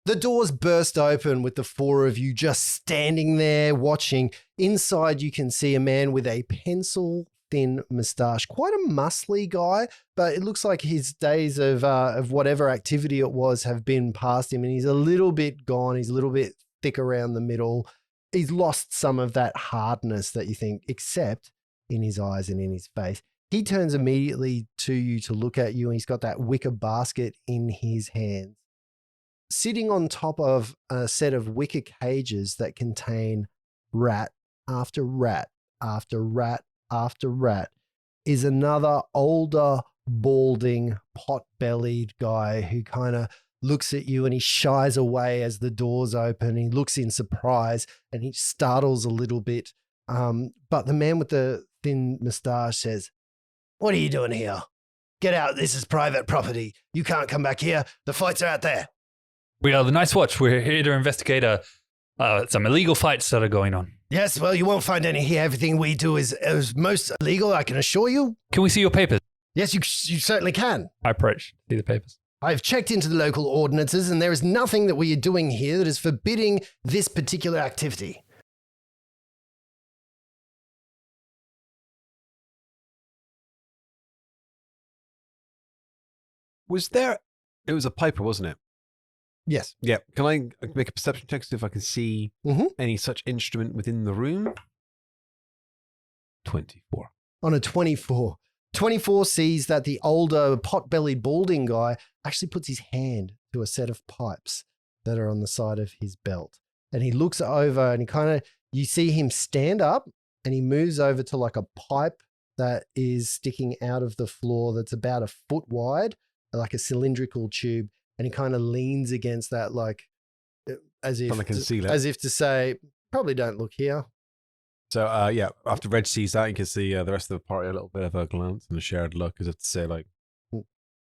the doors burst open with the 4 of you just standing there watching. Inside, you can see a man with a pencil-thin moustache. Quite a muscly guy, but it looks like his days of whatever activity it was have been past him, and he's a little bit gone. He's a little bit thick around the middle. He's lost some of that hardness that you think, except in his eyes and in his face. He turns immediately to you to look at you, and he's got that wicker basket in his hands. Sitting on top of a set of wicker cages that contain rat after rat after rat after rat is another older, balding, pot-bellied guy who kind of looks at you and he shies away as the doors open. He looks in surprise and he startles a little bit. But the man with the thin moustache says, "What are you doing here? Get out. This is private property. You can't come back here. The fights are out there." We are the Nice Watch. We're here to investigate some illegal fights that are going on. Yes, well, you won't find any here. Everything we do is most legal, I can assure you. Can we see your papers? Yes, you certainly can. I approach. See the papers. I've checked into the local ordinances, and there is nothing that we are doing here that is forbidding this particular activity. It was a piper, wasn't it? Yes. Yeah. Can I make a perception check to see if I can see any such instrument within the room? 24. On a 24. 24 sees that the older pot-bellied balding guy actually puts his hand to a set of pipes that are on the side of his belt. And he looks over and you see him stand up and he moves over to like a pipe that is sticking out of the floor that's about a foot wide, like a cylindrical tube. And he kind of leans against that like as if to say, probably don't look here. So, after Reg sees that, you can see the rest of the party a little bit of a glance and a shared look as if to say, like,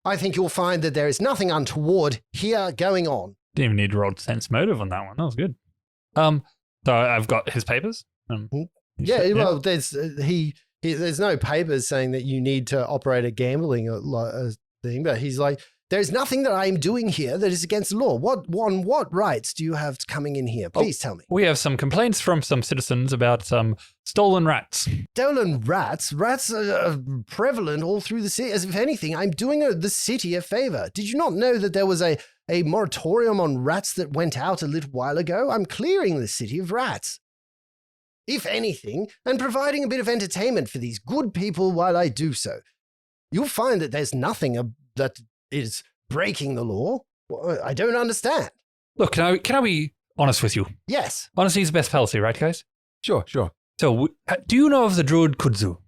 I think you'll find that there is nothing untoward here going on. Didn't even need to roll sense motive on that one. That was good. So I've got his papers. Well, there's no papers saying that you need to operate a gambling thing, but he's like, there's nothing that I'm doing here that is against the law. What rights do you have coming in here? Please tell me. We have some complaints from some citizens about some stolen rats. Stolen rats? Rats are prevalent all through the city. As if anything, I'm doing the city a favor. Did you not know that there was a moratorium on rats that went out a little while ago? I'm clearing the city of rats, if anything, and providing a bit of entertainment for these good people while I do so. You'll find that there's nothing that is breaking the law. I don't understand. Look, can I be honest with you? Yes. Honesty is the best policy, right, guys? Sure. So, do you know of the druid Kudzu?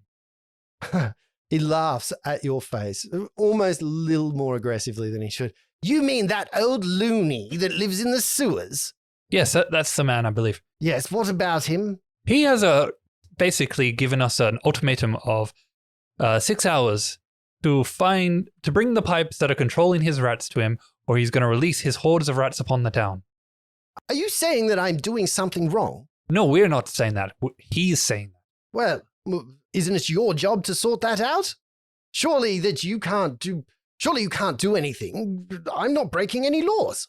He laughs at your face, almost a little more aggressively than he should. You mean that old loony that lives in the sewers? Yes, that's the man, I believe. Yes, what about him? He has basically given us an ultimatum of 6 hours to bring the pipes that are controlling his rats to him, or he's going to release his hordes of rats upon the town. Are you saying that I'm doing something wrong? No, we're not saying that. He's saying that. Well, isn't it your job to sort that out? Surely you can't do anything. I'm not breaking any laws.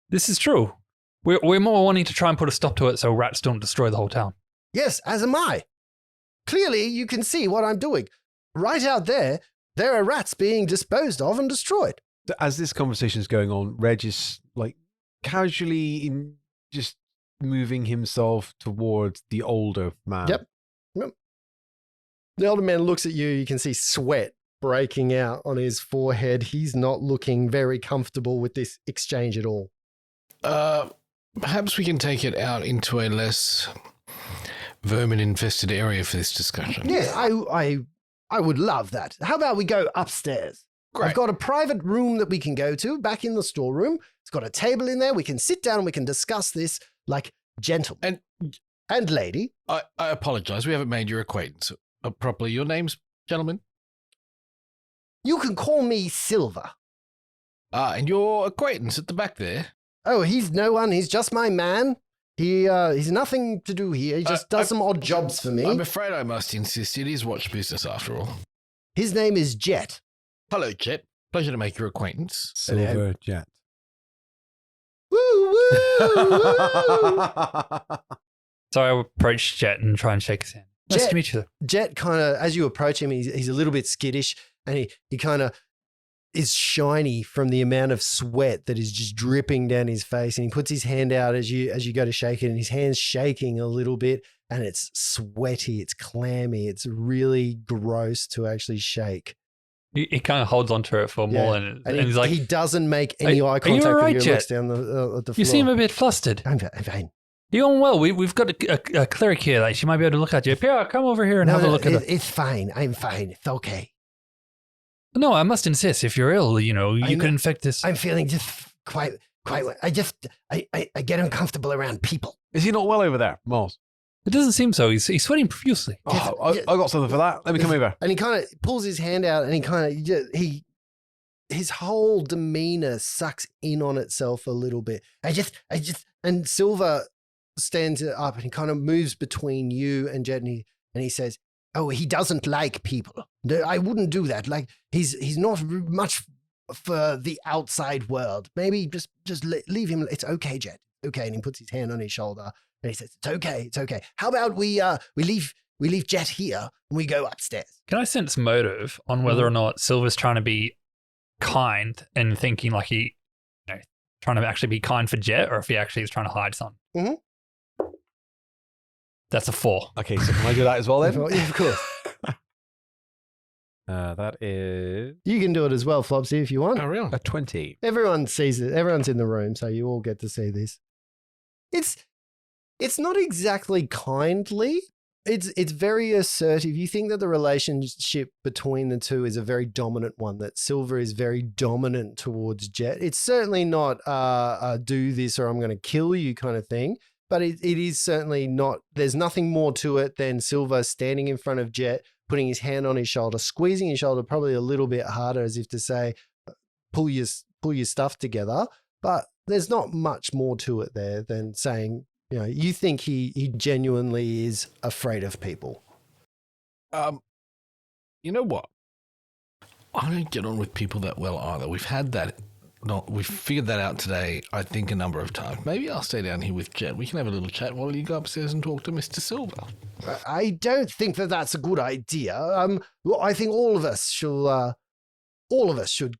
This is true. We're more wanting to try and put a stop to it so rats don't destroy the whole town. Yes, as am I. Clearly, you can see what I'm doing. Right out there are rats being disposed of and destroyed. As this conversation is going on, Reg is like casually just moving himself towards the older man. Yep. The older man looks at you. You can see sweat breaking out on his forehead. He's not looking very comfortable with this exchange at all. Perhaps we can take it out into a less vermin-infested area for this discussion. Yeah, I would love that. How about we go upstairs? Great. I've got a private room that we can go to back in the storeroom. It's got a table in there. We can sit down and we can discuss this like gentlemen. And lady. I apologize. We haven't made your acquaintance properly. Your name's, gentlemen? You can call me Silver. And your acquaintance at the back there? Oh, he's no one. He's just my man. He's nothing to do here. He just does some odd jobs for me. I'm afraid I must insist. It is watch business after all. His name is Jet. Hello, Jet. Pleasure to make your acquaintance. Silver Jet. Woo, woo, woo. So I approach Jet and try and shake his hand. Nice Jet- to meet you. Jet kind of, as you approach him, he's a little bit skittish, and he kind of is shiny from the amount of sweat that is just dripping down his face. And he puts his hand out as you go to shake it, and his hand's shaking a little bit, and it's sweaty, it's clammy, it's really gross to actually shake. He kind of holds onto it for a Yeah. moment, and And he's like, he doesn't make any Are eye you contact all right, with you. He looks Jet? down at the floor. you seem a bit flustered. I'm fine. You going well? We've got a cleric here that she might be able to look at you. Pierre, come over here and have a look at it. It's fine. I'm fine. It's okay. No, I must insist. If you're ill, you I could know. infect this. I'm feeling just quite. I get uncomfortable around people. Is he not well over there, Miles? It doesn't seem so. He's sweating profusely. Oh, I got something for that. Let me come over. And he kind of pulls his hand out, and his whole demeanor sucks in on itself a little bit. And Silver stands up and he kind of moves between you and Jet, and he says, "Oh, he doesn't like people. No, I wouldn't do that. Like he's not much for the outside world. Maybe just leave him. It's okay, Jet. Okay." And he puts his hand on his shoulder and he says, "It's okay. It's okay. How about we leave Jet here and we go upstairs?" Can I sense motive on whether or not Silver's trying to be kind and thinking like he, trying to actually be kind for Jet, or if he actually is trying to hide something? Mhm. That's a 4. Okay, so can I do that as well then? Yeah, of course. That is You can do it as well, Flopsy, if you want. Oh, really? a 20. Everyone sees it. Everyone's in the room, so you all get to see this. It's not exactly kindly. It's very assertive. You think that the relationship between the two is a very dominant one, that Silver is very dominant towards Jet. It's certainly not do this or I'm going to kill you kind of thing, but it is certainly not. There's nothing more to it than Silver standing in front of Jet, putting his hand on his shoulder, squeezing his shoulder probably a little bit harder as if to say, pull your stuff together. But there's not much more to it there than saying, you think he genuinely is afraid of people. You know what? I don't get on with people that well either. We've had that. We've figured that out today, I think, a number of times. Maybe I'll stay down here with Jet. We can have a little chat while you go upstairs and talk to Mr. Silver. I don't think that that's a good idea. Well, I think all of us should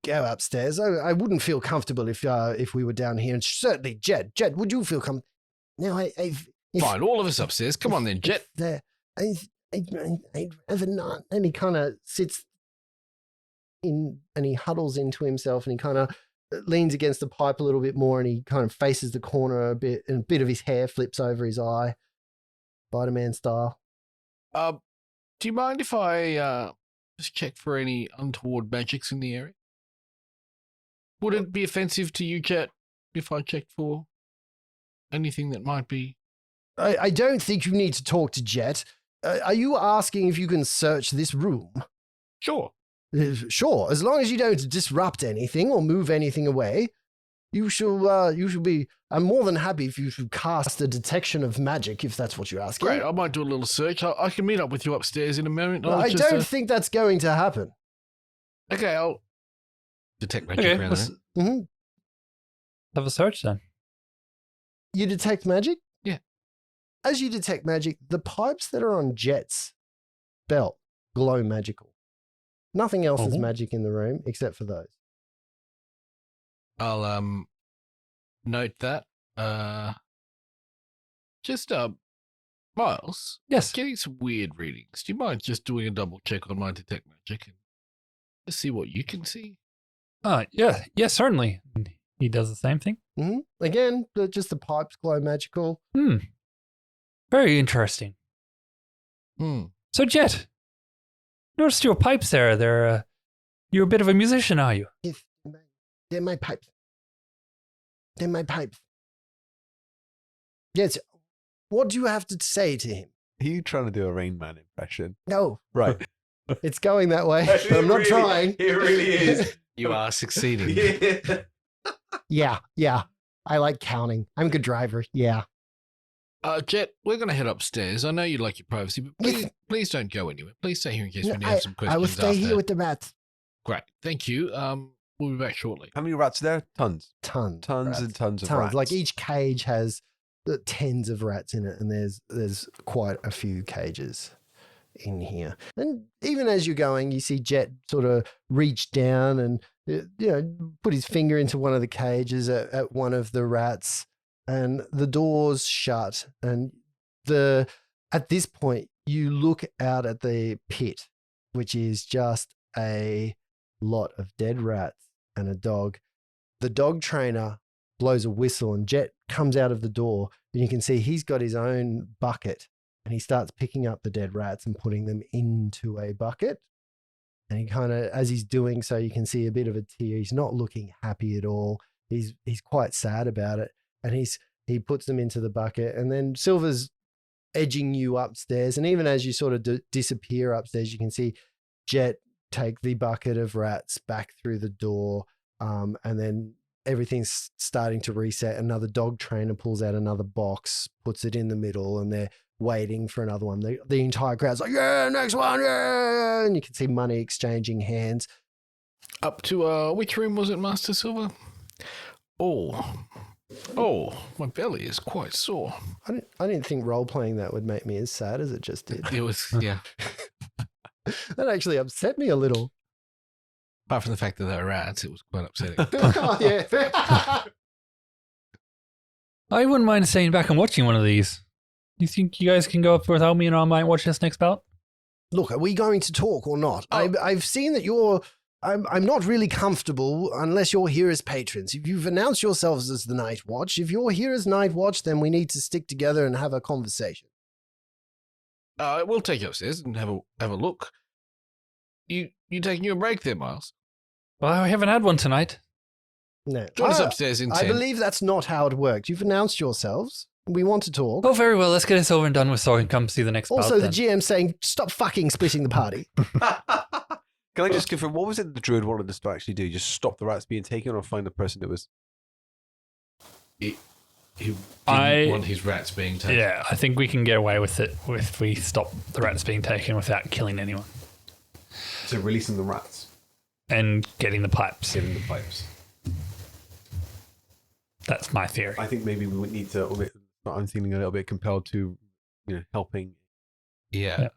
go upstairs. I wouldn't feel comfortable if we were down here, and certainly Jet, would you feel comfortable? No, Fine, all of us upstairs. Come on then, Jet. I'd rather not. And he kind of sits in, and he huddles into himself, and he kind of leans against the pipe a little bit more, and he kind of faces the corner a bit, and a bit of his hair flips over his eye, Spider-Man style. Do you mind if I just check for any untoward magics in the area? Would it be offensive to you, Jet, if I checked for anything that might be? I don't think you need to talk to Jet. Are you asking if you can search this room? Sure. Sure, as long as you don't disrupt anything or move anything away, you should be. I'm more than happy if you should cast a detection of magic, if that's what you're asking. Great. I might do a little search. I can meet up with you upstairs in a moment. I don't think that's going to happen. Okay, I'll detect magic Okay, around let's there. hmm have a search then. You detect magic? Yeah. As you detect magic, the pipes that are on Jet's belt glow magical. Nothing else is Oh. magic in the room except for those. I'll note that. Just Miles, Yes. getting some weird readings. Do you mind just doing a double check on my detect magic and just see what you can see? Yeah, certainly. He does the same thing. Again, just the pipes glow magical. Very interesting. So, Jet, noticed your pipes there. You're a bit of a musician, are you? Yes, they're my pipes. They're my pipes. Yes. What do you have to say to him? Are you trying to do a Rain Man impression? No, Right. it's going that way. I'm not trying. It really is. You are succeeding. Yeah. I like counting. I'm a good driver. Yeah. Jet, we're going to head upstairs. I know you like your privacy, but please don't go anywhere. Please stay here in case we have some questions. I will stay after. here with the rats. Great. Thank you. We'll be back shortly. How many rats are there? Tons. Tons Tons and tons of rats. Like each cage has tens of rats in it, and there's quite a few cages in here. And even as you're going, you see Jet sort of reach down and put his finger into one of the cages at one of the rats, and the door's shut. And at this point, you look out at the pit, which is just a lot of dead rats and a dog. The dog trainer blows a whistle and Jet comes out of the door, and you can see he's got his own bucket, and he starts picking up the dead rats and putting them into a bucket. And he kind of, as he's doing so, you can see a bit of a tear. He's not looking happy at all. He's quite sad about it. And he puts them into the bucket, and then Silver's edging you upstairs. And even as you sort of disappear upstairs, you can see Jet take the bucket of rats back through the door. And then everything's starting to reset. Another dog trainer pulls out another box, puts it in the middle, and they're waiting for another one. The entire crowd's like, yeah, next one, yeah. And you can see money exchanging hands. Up to which room was it, Master Silver? Oh, my belly is quite sore. I didn't think role-playing that would make me as sad as it just did. It was, yeah. That actually upset me a little. Apart from the fact that they were rats, it was quite upsetting. Oh, yeah. I wouldn't mind staying back and watching one of these. You think you guys can go up without me and I might watch this next bout? Look, are we going to talk or not? I've seen that you're... I'm not really comfortable unless you're here as patrons. If you've announced yourselves as the Night Watch, if you're here as Night Watch, then we need to stick together and have a conversation. We'll take you upstairs and have a look. You taking your break there, Miles? Well, I haven't had one tonight. No. Join us upstairs in 10. I believe that's not how it works. You've announced yourselves. We want to talk. Oh, very well. Let's get this over and done with so I can come see the next Also, bout the then. GM saying, stop fucking splitting the party. Can I just confirm, what was it that the druid wanted us to actually do? Just stop the rats being taken, or find the person that was... He didn't want his rats being taken. Yeah, I think we can get away with it if we stop the rats being taken without killing anyone. So releasing the rats. And getting the pipes. Getting the pipes. That's my theory. I think maybe we would need to... I'm feeling a little bit compelled to, helping. Yeah.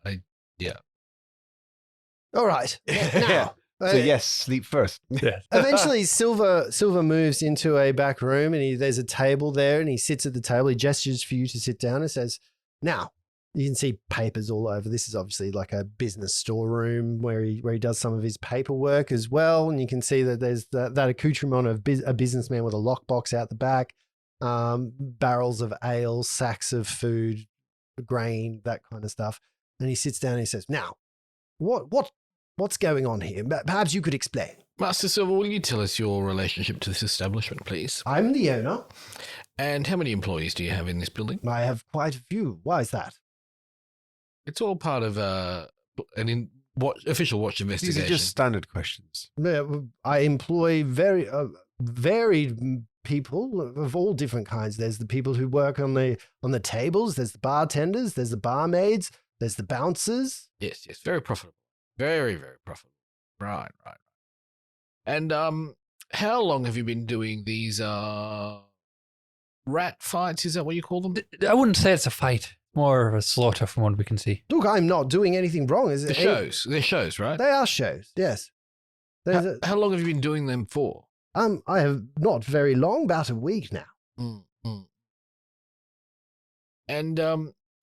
All right. Now, So yes, sleep first. Yeah. eventually, Silver moves into a back room, and there's a table there, and he sits at the table. He gestures for you to sit down and says, now, you can see papers all over. This is obviously like a business storeroom where he does some of his paperwork as well. And you can see that there's that accoutrement of a businessman with a lockbox out the back, barrels of ale, sacks of food, grain, that kind of stuff. And he sits down and he says, now, what's going on here? Perhaps you could explain. Master Silver, will you tell us your relationship to this establishment, please? I'm the owner. And how many employees do you have in this building? I have quite a few. Why is that? It's all part of official watch These investigation. are just standard questions. I employ very varied people of all different kinds. There's the people who work on the tables. There's the bartenders. There's the barmaids. There's the bouncers. Yes, very profitable. Very, very profitable. Right. And how long have you been doing these rat fights? Is that what you call them? I wouldn't say it's a fight. More of a slaughter from what we can see. Look, I'm not doing anything wrong. Is it? They're shows, right? They are shows. Yes. How long have you been doing them for? I have not very long, about a week now. Mm. And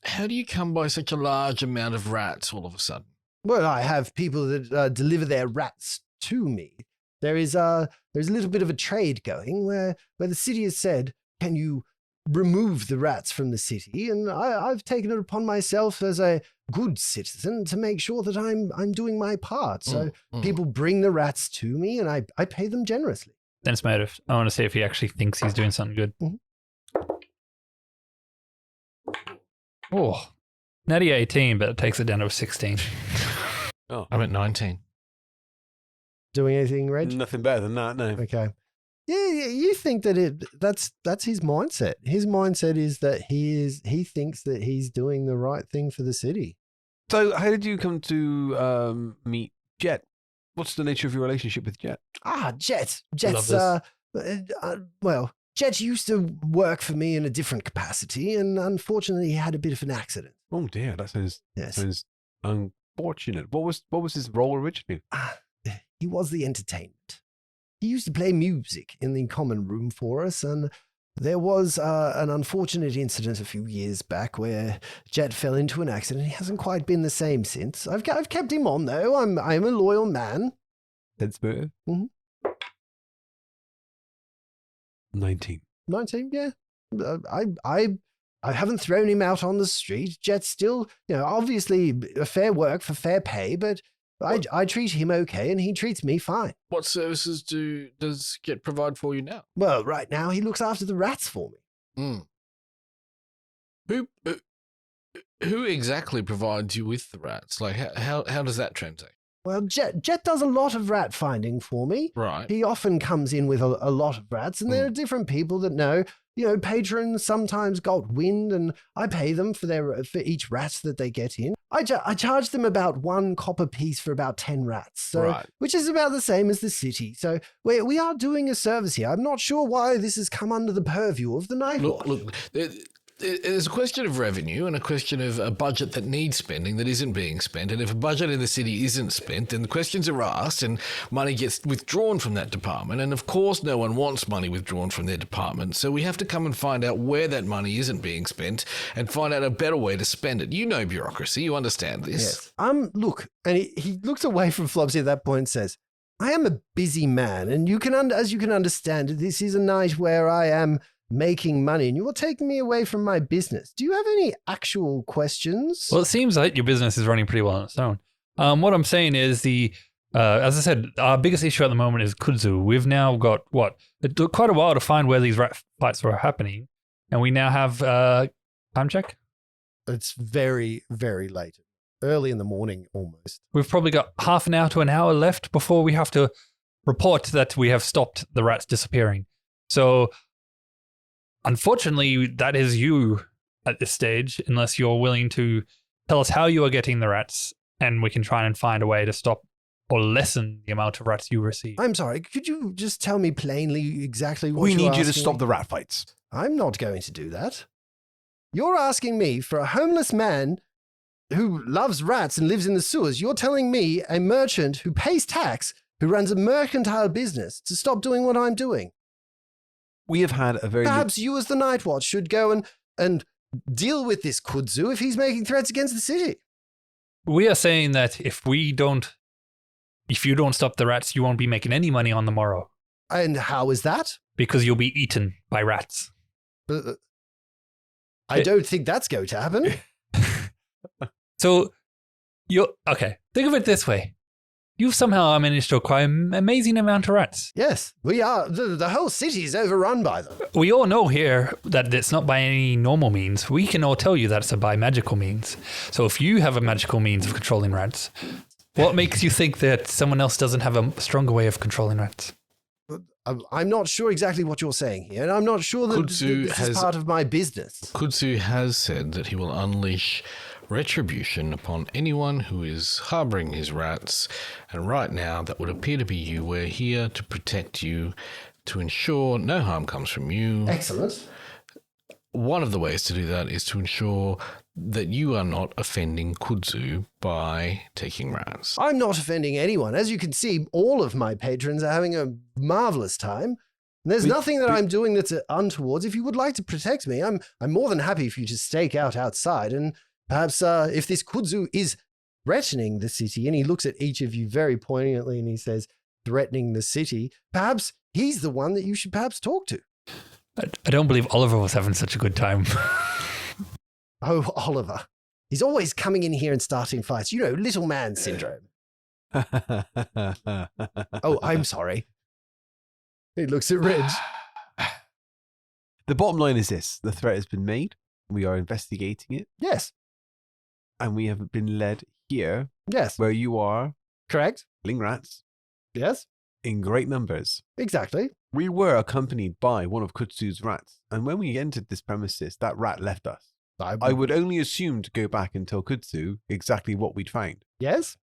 how do you come by such a large amount of rats all of a sudden? Well, I have people that deliver their rats to me. There's a little bit of a trade going where the city has said, can you remove the rats from the city? And I've taken it upon myself as a good citizen to make sure that I'm doing my part. So people bring the rats to me and I pay them generously. Sense motive. I want to see if he actually thinks he's doing something good. Oh, natty 18, but it takes it down to a 16. Oh, I'm at 19. Doing anything, Reg? nothing better than that. No. Okay. Yeah, you think that that's his mindset. His mindset is that he thinks that he's doing the right thing for the city. So, how did you come to meet Jet? What's the nature of your relationship with Jet? Jet. Love Jet's well, Jet used to work for me in a different capacity, and unfortunately, he had a bit of an accident. Oh dear, that sounds Yes. unfortunate. What was his role originally? He was the entertainment. He used to play music in the common room for us, and there was an unfortunate incident a few years back where Jet fell into an accident. He hasn't quite been the same since. I've kept him on though. I'm a loyal man. That's better. 19. 19, yeah. I haven't thrown him out on the street. Jet's still, obviously a fair work for fair pay, but I treat him okay and he treats me fine. What services does Get provide for you now? Well, right now he looks after the rats for me. Who exactly provides you with the rats? Like how does that transact? Well, Jet does a lot of rat finding for me. Right. He often comes in with a lot of rats, and there are different people that know. Patrons sometimes got wind, and I pay them for each rat that they get in. I charge them about 1 copper piece for about 10 rats, which is about the same as the city. So we are doing a service here. I'm not sure why this has come under the purview of the night watch. Look, there's a question of revenue and a question of a budget that needs spending that isn't being spent. And if a budget in the city isn't spent, then the questions are asked and money gets withdrawn from that department. And of course, no one wants money withdrawn from their department. So we have to come and find out where that money isn't being spent and find out a better way to spend it. You know bureaucracy. You understand this. Yes. Look, and he looks away from Flopsy at that point and says, I am a busy man, and as you can understand, this is a night where I am making money, and you are taking me away from my business. Do you have any actual questions? Well, it seems like your business is running pretty well on its own. What I'm saying is as I said, our biggest issue at the moment is kudzu. We've now got, it took quite a while to find where these rat fights were happening, and we now have, time check? It's very, very late. Early in the morning, almost. We've probably got half an hour to an hour left before we have to report that we have stopped the rats disappearing. So, unfortunately, that is you at this stage, unless you're willing to tell us how you are getting the rats, and we can try and find a way to stop or lessen the amount of rats you receive. I'm sorry, could you just tell me plainly exactly what We you're need you to asking stop me? the rat fights. I'm not going to do that. You're asking me for a homeless man who loves rats and lives in the sewers. You're telling me, a merchant who pays tax, who runs a mercantile business, to stop doing what I'm doing. We have had a very... Perhaps you as the Night Watch should go and deal with this kudzu if he's making threats against the city. We are saying that if you don't stop the rats, you won't be making any money on the morrow. And how is that? Because you'll be eaten by rats. I don't think that's going to happen. So, think of it this way. You've somehow managed to acquire an amazing amount of rats. Yes, we are. The whole city is overrun by them. We all know here that it's not by any normal means. We can all tell you that it's by magical means. So if you have a magical means of controlling rats, what makes you think that someone else doesn't have a stronger way of controlling rats? I'm not sure exactly what you're saying here, and I'm not sure that Kudzu this is part of my business. Kudzu has said that he will unleash retribution upon anyone who is harboring his rats, and right now that would appear to be you. We're here to protect you, to ensure no harm comes from you. Excellent. One of the ways to do that is to ensure that you are not offending Kudzu by taking rats. I'm not offending anyone. As you can see, all of my patrons are having a marvelous time. There's nothing that I'm doing that's untowards. If you would like to protect me, I'm more than happy for you to stake out outside. And perhaps if this Kudzu is threatening the city, and he looks at each of you very poignantly and he says, threatening the city, perhaps he's the one that you should perhaps talk to. I don't believe Oliver was having such a good time. Oh, Oliver. He's always coming in here and starting fights. You know, little man syndrome. Oh, I'm sorry. He looks at Ridge. The bottom line is this. The threat has been made. We are investigating it. Yes. And we have been led here Yes. where you are Correct. killing rats Yes. in great numbers. Exactly. We were accompanied by one of Kutsu's rats. And when we entered this premises, that rat left us. I would only assume to go back and tell Kutsu exactly what we'd found. Yes.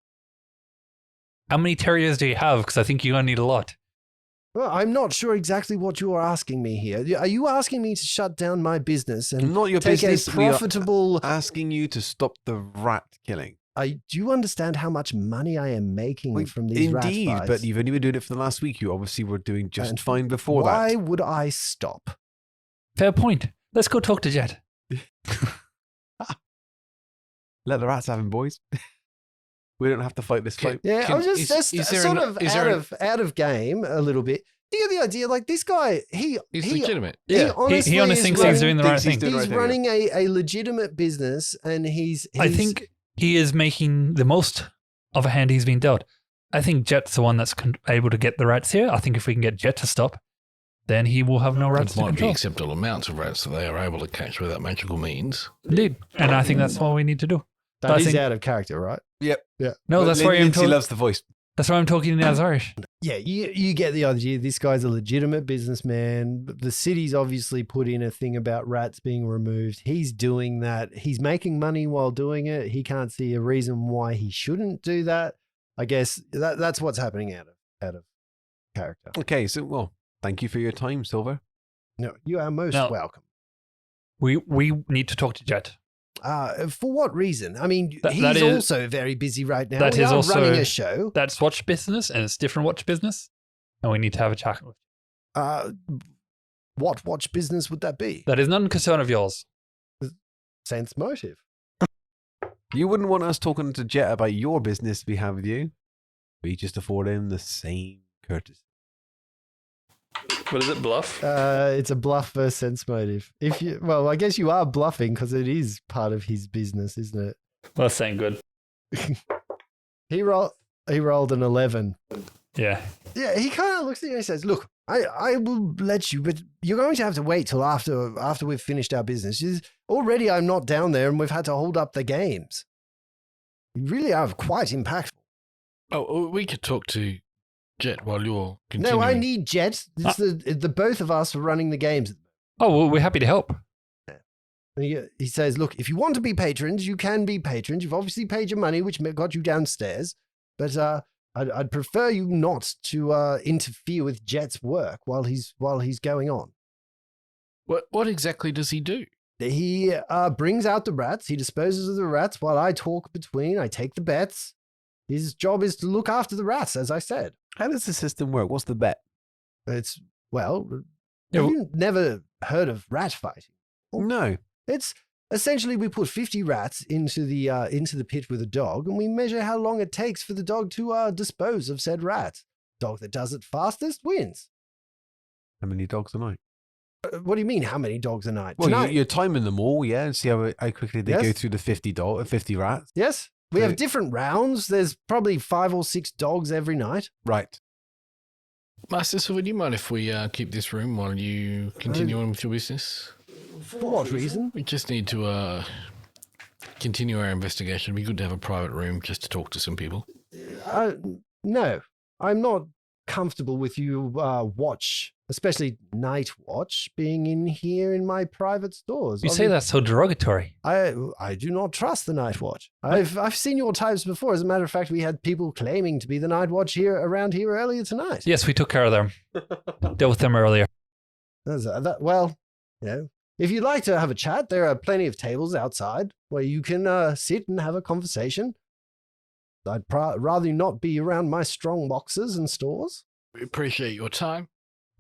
How many terriers do you have? Because I think you're going to need a lot. Well, I'm not sure exactly what you are asking me here. Are you asking me to shut down my business and Not your take business. a profitable... Asking you to stop the rat killing. Do you understand how much money I am making Well, from these rat Indeed, fights? but you've only been doing it for the last week. You obviously were doing just And fine before Why that. would I stop? Fair point. Let's go talk to Jet. Let the rats have him, boys. We don't have to fight this fight. Yeah, I'm just is there sort an- of is there out of game a little bit. Do you get the idea? Like this guy, He's legitimate. Yeah, he honestly thinks he's doing the right Thinks he's thing. doing the He's right thing, running a legitimate business, and he's I think he is making the most of a hand he's been dealt. I think Jet's the one that's able to get the rats here. I think if we can get Jet to stop, then he will have no rats It to might be control. acceptable amounts of rats that they are able to catch without magical means. Indeed. And I think that's what we need to do. that I is think- out of character, right? Yep. Yeah. No, But that's why I'm Lindsay talking. loves the voice. That's why I'm talking as Irish. Yeah, you get the idea. This guy's a legitimate businessman. The city's obviously put in a thing about rats being removed. He's doing that. He's making money while doing it. He can't see a reason why he shouldn't do that. I guess that's what's happening out of character. Okay, so, well, thank you for your time, Silver. No, you are most No. welcome. We need to talk to Jet. For what reason? I mean, That he's is- also very busy right now. that We is are also- running a show. That's watch business, and it's different watch business. And we need to have a chat with. What watch business would that be? That is none concern of yours. Sense motive. You wouldn't want us talking to Jet about your business we have with you. We just afford him the same courtesy. What is it, bluff? It's a bluff versus sense motive. Well, I guess you are bluffing because it is part of his business, isn't it? Well, that's saying good. He rolled an 11. Yeah. Yeah, he kind of looks at you and he says, "Look, I will let you, but you're going to have to wait till after we've finished our business. Already I'm not down there and we've had to hold up the games. You really are quite impactful." Oh, we could talk to Jet while you're continuing. No, I need Jet. It's the both of us are running the games. Oh, well, we're happy to help. And he says, "Look, if you want to be patrons, you can be patrons. You've obviously paid your money, which got you downstairs. But I'd prefer you not to interfere with Jet's work while he's going on. What exactly does he do? He brings out the rats. He disposes of the rats while I talk between. I take the bets. His job is to look after the rats, as I said. How does the system work? What's the bet? It's, well, Yeah, have you never heard of rat fighting? No. It's essentially we put 50 rats into the pit with a dog, and we measure how long it takes for the dog to dispose of said rats. Dog that does it fastest wins. How many dogs a night? What do you mean? How many dogs a night? Well, Tonight- you're timing them all, yeah, and see how quickly they Yes. go through the 50 rats. Yes. We have different rounds. There's probably 5 or 6 dogs every night. Right. Master, so would you mind if we keep this room while you continue on with your business? For what reason? We just need to continue our investigation. It'd be good to have a private room just to talk to some people. No, I'm not comfortable with you watch, especially night watch, being in here in my private stores. You say that's so derogatory. I do not trust the night watch. I've seen your types before. As a matter of fact, we had people claiming to be the night watch around here earlier tonight. Yes, we took care of them. Dealt with them earlier. Well, if you'd like to have a chat, there are plenty of tables outside where you can sit and have a conversation. I'd rather not be around my strong boxes and stores. We appreciate your time.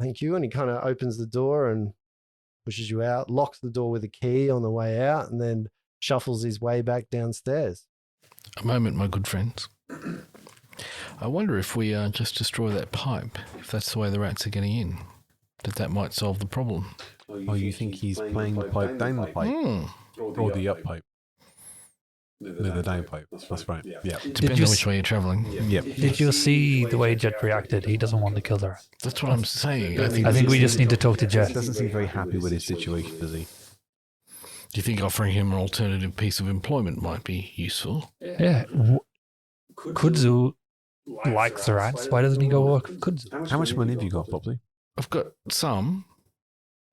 Thank you. And he kind of opens the door and pushes you out, locks the door with a key on the way out, and then shuffles his way back downstairs. A moment, my good friends. I wonder if we just destroy that pipe, if that's the way the rats are getting in, that might solve the problem. Oh, you think he's playing the pipe down the pipe? Or the up pipe? No, the down pipe. That's right. Yeah. Depends on which way you're travelling. Yep. Did you see the way Jet reacted? He doesn't want to kill the rats. That's what I'm saying. I think we just need to talk to Jet. Doesn't seem very happy with his situation, does he? Do you think offering him an alternative piece of employment might be useful? Yeah. Kudzu likes the rats. Why doesn't he go work for Kudzu? How much money have you got, Bobley? I've got some.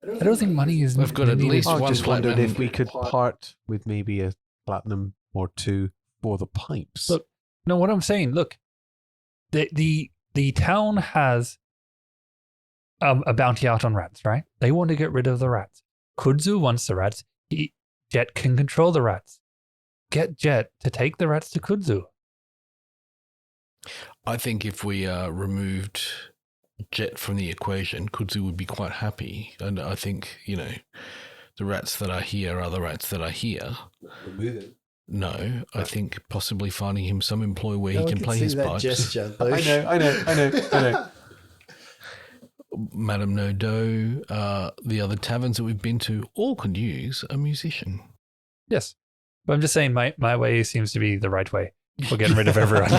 I don't think money is... I've got at least I one just wondered platinum. if we could part with maybe a platinum or 2 for the pipes. Look, no, what I'm saying, look, the town has a bounty out on rats, right? They want to get rid of the rats. Kudzu wants the rats. Jet can control the rats. Get Jet to take the rats to Kudzu. I think if we removed Jet from the equation, Kudzu would be quite happy. And I think, the rats that are here are the rats that are here. No, I think possibly finding him some employ where he can play his pipes. Gesture, I know. Madame Nodo, the other taverns that we've been to, all could use a musician. Yes. But I'm just saying my way seems to be the right way for getting rid of everyone.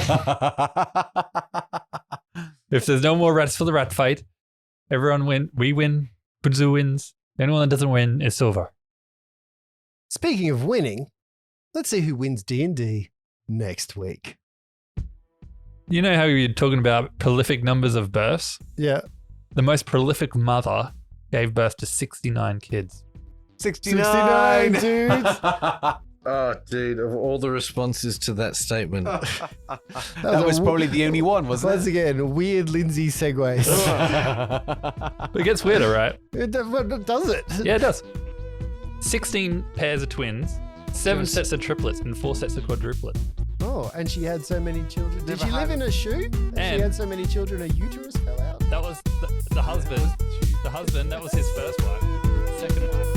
If there's no more rats for the rat fight, everyone win. We win. Kudzu wins. Anyone that doesn't win is silver. Speaking of winning, let's see who wins D&D next week. You know how you're talking about prolific numbers of births? Yeah. The most prolific mother gave birth to 69 kids. 69 dudes. Oh, dude, of all the responses to that statement. That was probably the only one, wasn't Once it? again, weird Lindsay segues. But it gets weirder, right? Does it? Yeah, it does. 16 pairs of twins, 7 sets of triplets, and 4 sets of quadruplets. Oh, and she had so many children. Did she live in a shoe? She And- had so many children, her uterus fell out. That was the husband. The husband, that was his first wife. Second wife.